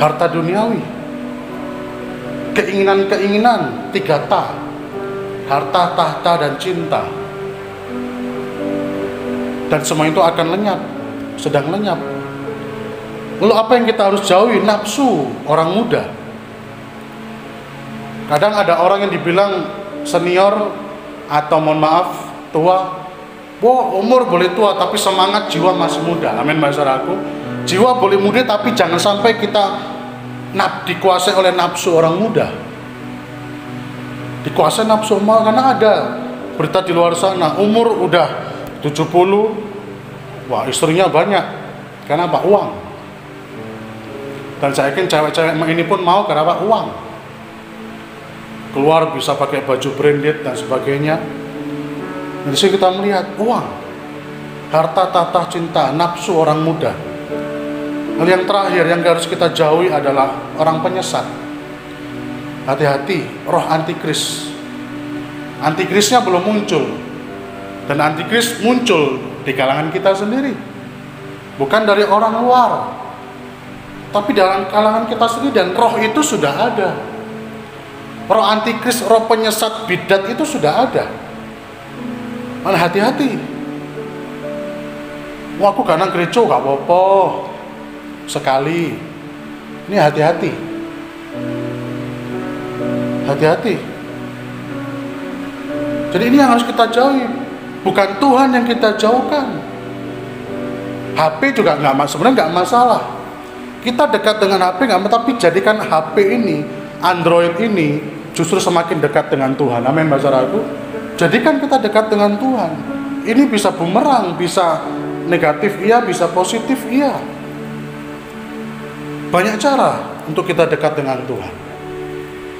Harta duniawi, keinginan-keinginan, 3 ta, harta, tahta, dan cinta. Dan semua itu akan lenyap, sedang lenyap. Lalu apa yang kita harus jauhi? Nafsu orang muda. Kadang ada orang yang dibilang senior atau mohon maaf tua. Umur boleh tua tapi semangat jiwa masih muda. Amin masyarakat. Jiwa boleh muda tapi jangan sampai kita dikuasai oleh nafsu orang muda. Dikuasai nafsu orang, karena ada berita di luar sana umur udah 70, wah istrinya banyak. Kenapa? Uang. Dan saya yakin cewek-cewek ini pun mau kenapa? Uang. Keluar bisa pakai baju branded dan sebagainya. Dari sini kita melihat uang, harta, tahta, cinta, nafsu orang muda. Hal yang terakhir yang harus kita jauhi adalah orang penyesat. Hati-hati, roh antikris. Antikrisnya belum muncul. Dan antikris muncul di kalangan kita sendiri. Bukan dari orang luar, tapi dalam kalangan kita sendiri. Dan roh itu sudah ada. Roh antikris, roh penyesat, bidat itu sudah ada. Malah hati-hati. Wah, aku kadang gereja gak apa-apa sekali. Ini hati-hati. Hati-hati. Jadi ini yang harus kita jauhi. Bukan Tuhan yang kita jauhkan. HP juga sebenarnya nggak masalah. Kita dekat dengan HP nggak, tapi jadikan HP ini, Android ini justru semakin dekat dengan Tuhan. Amin masyarakat. Jadikan kita dekat dengan Tuhan. Ini bisa bumerang, bisa negatif iya, bisa positif iya. Banyak cara untuk kita dekat dengan Tuhan.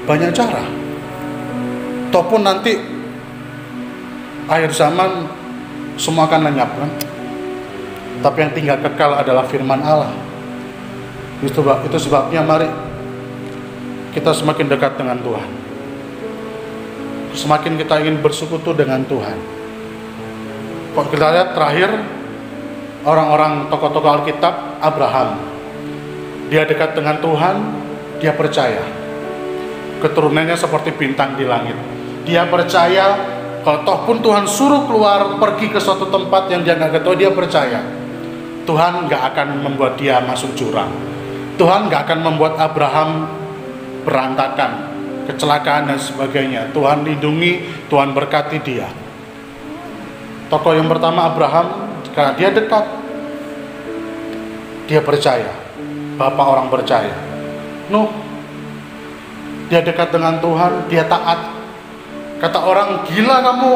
Banyak cara. Ataupun nanti akhir zaman semua akan lenyap kan. Tapi yang tinggal kekal adalah firman Allah. Itu sebabnya mari kita semakin dekat dengan Tuhan. Semakin kita ingin bersekutu dengan Tuhan. Kalau kita lihat terakhir orang-orang tokoh-tokoh Alkitab, Abraham, dia dekat dengan Tuhan, dia percaya keturunannya seperti bintang di langit. Dia percaya kalau toh pun Tuhan suruh keluar pergi ke suatu tempat yang dia nggak ketahui, dia percaya Tuhan nggak akan membuat dia masuk jurang. Tuhan nggak akan membuat Abraham berantakan, kecelakaan dan sebagainya. Tuhan lindungi, Tuhan berkati dia. Tokoh yang pertama Abraham, karena dia dekat, dia percaya, bapak orang percaya. Nuh, dia dekat dengan Tuhan, dia taat. Kata orang, gila kamu,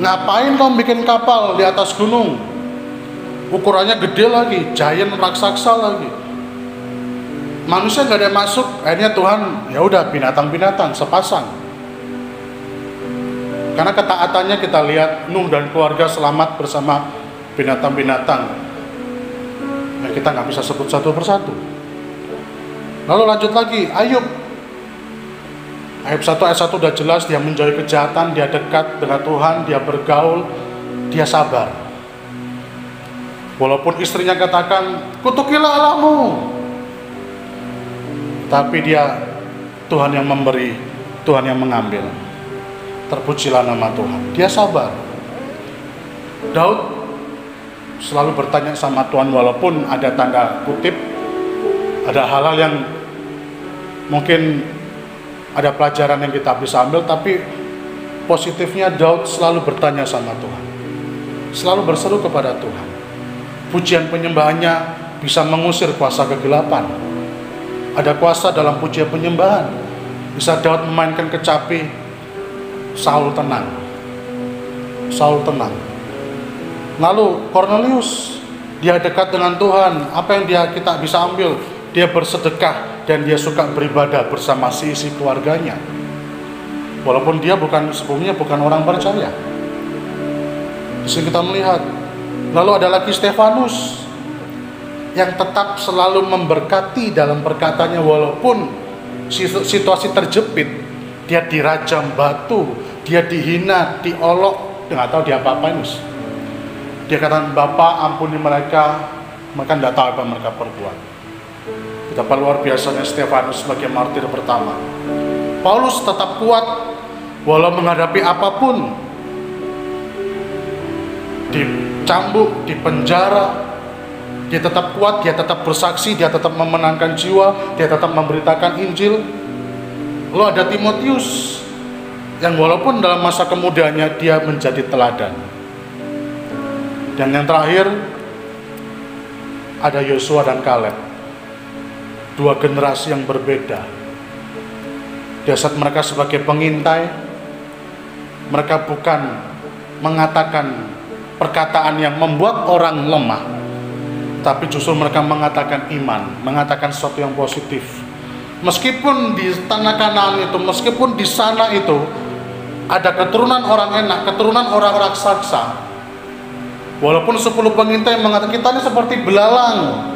ngapain kamu bikin kapal di atas gunung? Ukurannya gede lagi, giant raksasa lagi. Manusia gak ada masuk. Akhirnya Tuhan, ya udah binatang-binatang sepasang. Karena ketaatannya kita lihat Nuh dan keluarga selamat bersama binatang-binatang yang kita nggak bisa sebut satu persatu. Lalu lanjut lagi, Ayub 1 ayat 1 udah jelas, dia menjauhi kejahatan, dia dekat dengan Tuhan, dia bergaul, dia sabar. Walaupun istrinya katakan, kutukilah Allahmu, tapi dia, Tuhan yang memberi, Tuhan yang mengambil. Terpujilah nama Tuhan, dia sabar. Daud selalu bertanya sama Tuhan, walaupun ada tanda kutip, ada hal-hal yang mungkin ada pelajaran yang kita bisa ambil, tapi positifnya Daud selalu bertanya sama Tuhan, selalu berseru kepada Tuhan. Pujian penyembahannya bisa mengusir kuasa kegelapan. Ada kuasa dalam pujian penyembahan. Bisa Daud memainkan kecapi, Saul tenang. Saul tenang. Lalu Kornelius, dia dekat dengan Tuhan. Apa yang kita bisa ambil? Dia bersedekah dan dia suka beribadah bersama isi keluarganya. Walaupun dia sebelumnya bukan orang percaya. Di sini kita melihat. Lalu ada lagi Stefanus yang tetap selalu memberkati dalam perkataannya, walaupun situasi terjepit, dia dirajam batu, dia dihina, diolok, nggak tahu dia apa-apain. Dia katakan, Bapak ampuni mereka tidak tahu apa mereka perbuat. Betapa luar biasanya Stefanus sebagai martir pertama. Paulus tetap kuat walau menghadapi apapun, dicambuk, dipenjara, dia tetap kuat, dia tetap bersaksi, dia tetap memenangkan jiwa, dia tetap memberitakan Injil. Lalu ada Timotius yang walaupun dalam masa kemudaannya dia menjadi teladan. Dan yang terakhir ada Yosua dan Kaleb, dua generasi yang berbeda. Di saat mereka sebagai pengintai, mereka bukan mengatakan perkataan yang membuat orang lemah, tapi justru mereka mengatakan iman, mengatakan sesuatu yang positif. Meskipun di tanah Kanaan itu, meskipun di sana itu ada keturunan orang enak, keturunan orang raksasa, walaupun 10 pengintai mengatakan kita ini seperti belalang,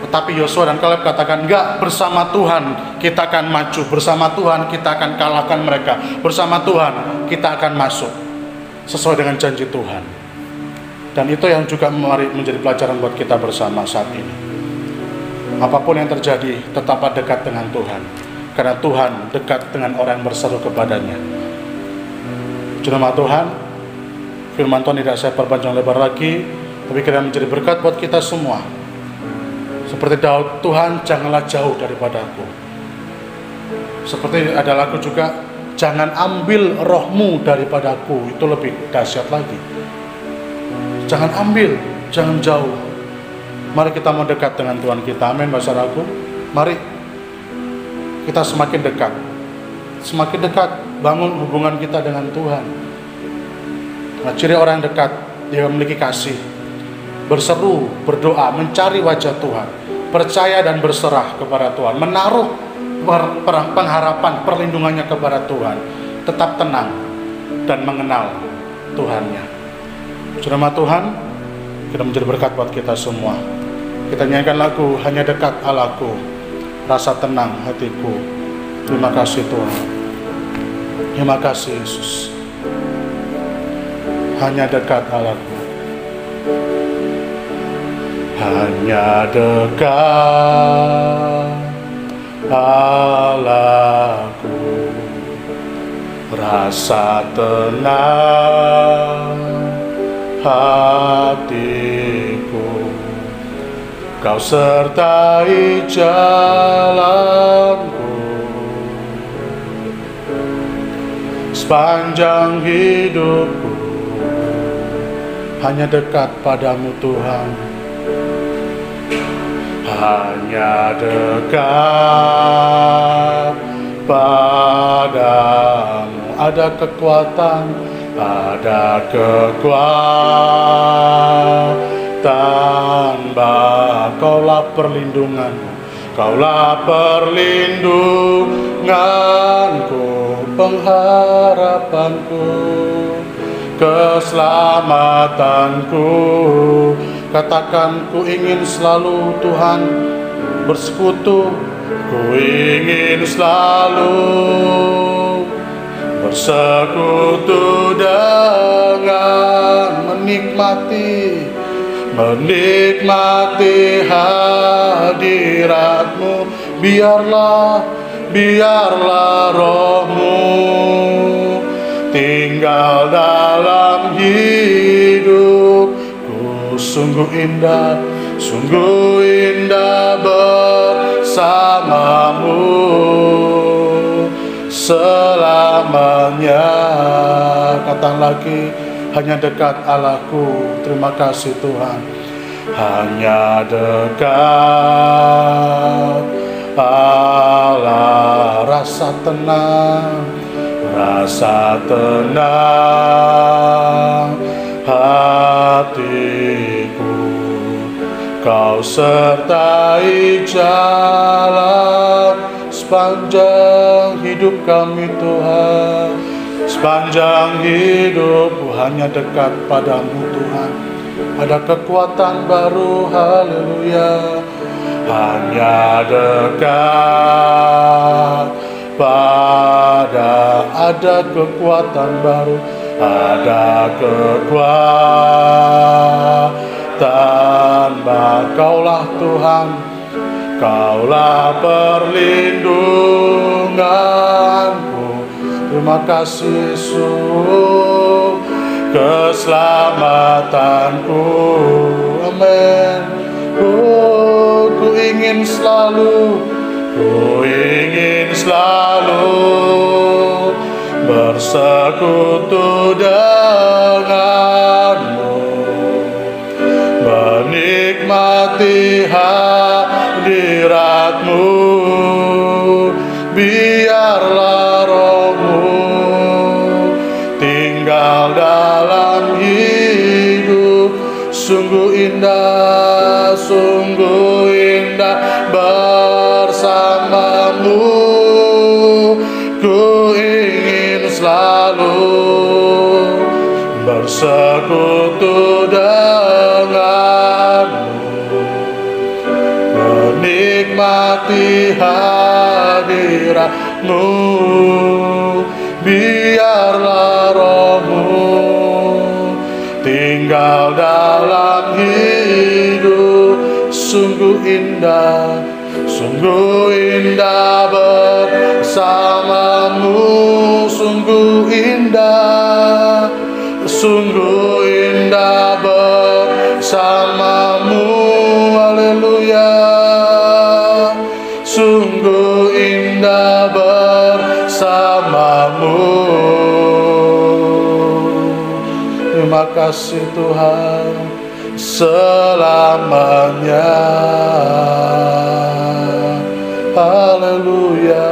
tetapi Yosua dan Kaleb katakan enggak, bersama Tuhan kita akan maju, bersama Tuhan kita akan kalahkan mereka, bersama Tuhan kita akan masuk sesuai dengan janji Tuhan. Dan itu yang juga menjadi pelajaran buat kita bersama saat ini. Apapun yang terjadi, tetaplah dekat dengan Tuhan, karena Tuhan dekat dengan orang yang berseru kepadanya. Nama Tuhan, firman Tuhan tidak saya perpanjang lebar lagi, tapi kiranya menjadi berkat buat kita semua. Seperti Daud, Tuhan janganlah jauh daripadaku. Seperti ada lagu juga, jangan ambil rohmu daripadaku. Itu lebih dahsyat lagi. Jangan ambil, jangan jauh. Mari kita mau dekat dengan Tuhan kita. Amin, masyarakat. Mari kita semakin dekat. Semakin dekat, bangun hubungan kita dengan Tuhan. Nah, ciri orang yang dekat, dia memiliki kasih, berseru, berdoa, mencari wajah Tuhan, percaya dan berserah kepada Tuhan, menaruh pengharapan, perlindungannya kepada Tuhan, tetap tenang dan mengenal Tuhannya. Nama Tuhan, kita menjadi berkat buat kita semua. Kita nyanyikan lagu Hanya Dekat Allahku, rasa tenang hatiku. Terima kasih Tuhan. Terima kasih Yesus. Hanya dekat Allahku. Hanya dekat Allahku, rasa tenang hatiku. Kau sertai jalanku sepanjang hidupku. Hanya dekat padamu Tuhan, hanya dekat padamu. Ada kekuatan, ada kekuatan, Kaulah perlindunganku, Kaulah perlindunganku. pengharapanku, keselamatanku. Katakan, ku ingin selalu Tuhan bersekutu, ku ingin selalu bersekutu dengan menikmati hadirat-Mu. Biarlah Roh-Mu tinggal dalam hidupku. Sungguh indah bersama-Mu selamanya. Katakan lagi, hanya dekat Allahku. Terima kasih Tuhan. Hanya dekat Allah, rasa tenang hatiku. Kau sertai jalan sepanjang hidup kami Tuhan. Sepanjang hidupku hanya dekat padamu Tuhan. Ada kekuatan baru, haleluya. Hanya dekat ada kekuatan baru, ada kekuatan baru. Kaulah Tuhan, Kaulah perlindunganku. Terima kasih Yesus, keselamatanku. Amin. Ku ingin selalu bersekutu denganmu, menikmati hadiratmu. Biarlah Roh-Mu tinggal dalam hidup. Sungguh indah bersamamu. Ku ingin selalu bersekutu denganmu, menikmati hadiratmu. Biarlah Roh-Mu tinggal dalam hidup. Sungguh indah bersamamu. Sungguh indah bersamamu. Haleluya. Sungguh indah bersamamu. Terima kasih Tuhan, selamanya. Haleluya.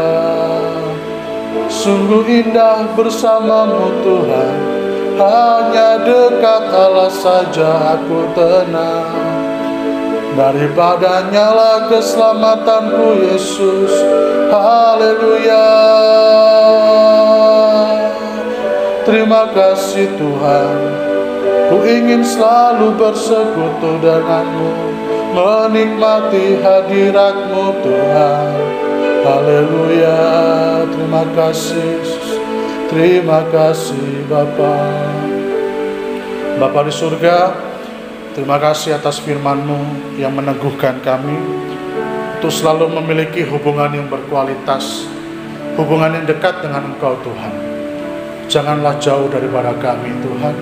Sungguh indah bersamamu Tuhan. Hanya dekat Allah saja aku tenang. Daripadanya lah keselamatanku Yesus. Haleluya. Terima kasih Tuhan. Ku ingin selalu bersekutu denganmu, menikmati hadiratmu Tuhan. Haleluya. Terima kasih Yesus. Terima kasih Bapa. Bapa di surga, terima kasih atas firman-Mu yang meneguhkan kami untuk selalu memiliki hubungan yang berkualitas, hubungan yang dekat dengan Engkau Tuhan. Janganlah jauh daripada kami Tuhan.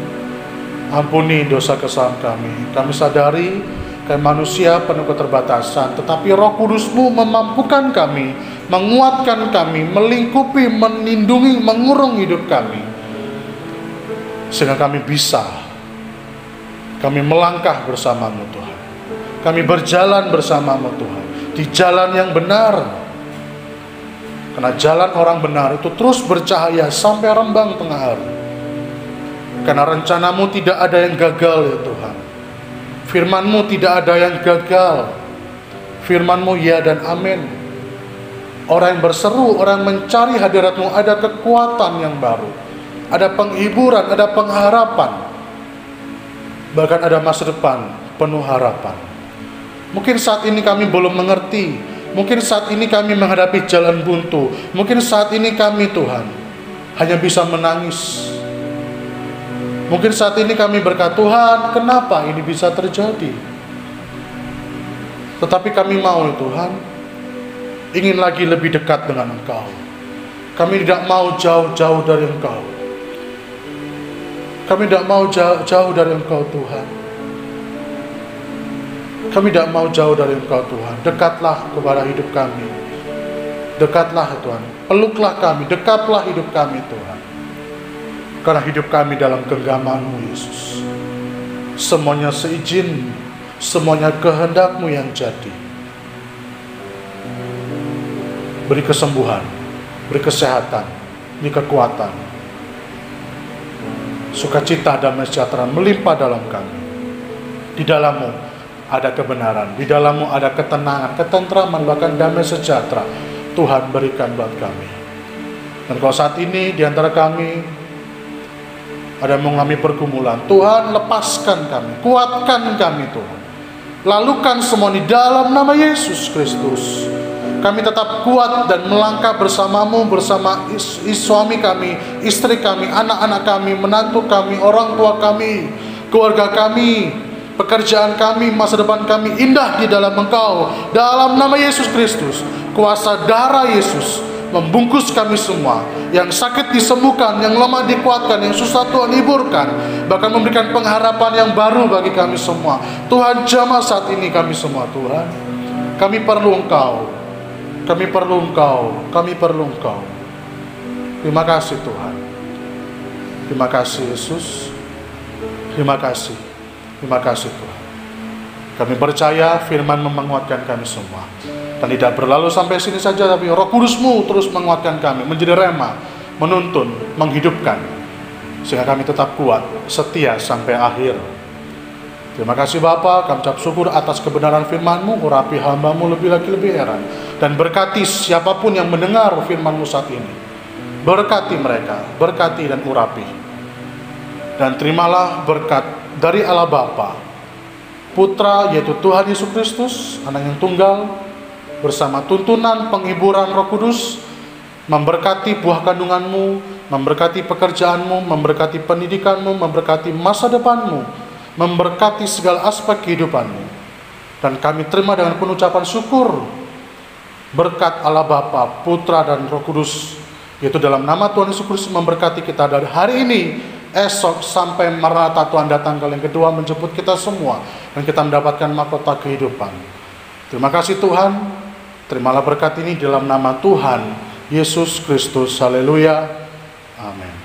Ampuni dosa kesalahan kami. Kami sadari kami manusia penuh keterbatasan, tetapi Roh Kudus-Mu memampukan kami, menguatkan kami, melingkupi, melindungi, mengurung hidup kami, sehingga kami melangkah bersama-Mu Tuhan. Kami berjalan bersama-Mu Tuhan, di jalan yang benar. Karena jalan orang benar itu terus bercahaya sampai rembang tengah hari. Karena rencana-Mu tidak ada yang gagal ya Tuhan. Firman-Mu tidak ada yang gagal. Firman-Mu ya dan amin. Orang yang berseru, orang yang mencari hadirat-Mu, ada kekuatan yang baru, ada penghiburan, ada pengharapan, bahkan ada masa depan penuh harapan. Mungkin saat ini kami belum mengerti, mungkin saat ini kami menghadapi jalan buntu, mungkin saat ini kami, Tuhan, hanya bisa menangis. Mungkin saat ini kami berkata, Tuhan, kenapa ini bisa terjadi? Tetapi kami mau, Tuhan, ingin lagi lebih dekat dengan Engkau. Kami tidak mau jauh-jauh dari Engkau. Kami tidak mau jauh dari Engkau, Tuhan. Kami tidak mau jauh dari Engkau, Tuhan. Dekatlah kepada hidup kami. Dekatlah, Tuhan. Peluklah kami, dekatlah hidup kami, Tuhan. Karena hidup kami dalam genggaman-Mu, Yesus. Semuanya seizin, semuanya kehendak-Mu yang jadi. Beri kesembuhan, beri kesehatan, beri kekuatan, sukacita dan sejahtera melimpah dalam kami. Di dalam-Mu ada kebenaran, di dalam-Mu ada ketenangan, ketentraman, bahkan damai sejahtera. Tuhan berikan buat kami. Dan kalau saat ini di antara kami ada yang mengalami pergumulan, Tuhan lepaskan kami, kuatkan kami, Tuhan. Lalukan semua di dalam nama Yesus Kristus. Kami tetap kuat dan melangkah bersama-Mu, bersama suami kami, istri kami, anak-anak kami, menantu kami, orang tua kami, keluarga kami, pekerjaan kami, masa depan kami indah di dalam Engkau. Dalam nama Yesus Kristus, kuasa darah Yesus membungkus kami semua. Yang sakit disembuhkan, yang lemah dikuatkan, yang susah Tuhan hiburkan, bahkan memberikan pengharapan yang baru bagi kami semua. Tuhan, jamah saat ini kami semua, Tuhan. Kami perlu Engkau. Kami perlu Engkau, kami perlu Engkau. Terima kasih, Tuhan. Terima kasih, Yesus. Terima kasih. Terima kasih, Tuhan. Kami percaya firman menguatkan kami semua. Dan tidak berlalu sampai sini saja, tapi Roh Kudus-Mu terus menguatkan kami, menjadi rema, menuntun, menghidupkan, sehingga kami tetap kuat, setia sampai akhir. Terima kasih Bapa, kami ucap syukur atas kebenaran firman-Mu, urapi hamba-Mu lebih heran. Dan berkati siapapun yang mendengar firman-Mu saat ini. Berkati mereka, berkati dan urapi. Dan terimalah berkat dari Allah Bapa, Putra yaitu Tuhan Yesus Kristus, Anak yang tunggal, bersama tuntunan penghiburan Roh Kudus, memberkati buah kandungan-Mu, memberkati pekerjaan-Mu, memberkati pendidikan-Mu, memberkati masa depan-Mu, memberkati segala aspek kehidupan-Mu. Dan kami terima dengan penucapan syukur berkat Allah Bapa, Putra dan Roh Kudus, yaitu dalam nama Tuhan Yesus Kristus memberkati kita dari hari ini, esok sampai Maranatha Tuhan datang kali yang kedua menjemput kita semua, dan kita mendapatkan mahkota kehidupan. Terima kasih Tuhan. Terimalah berkat ini dalam nama Tuhan Yesus Kristus. Haleluya. Amin.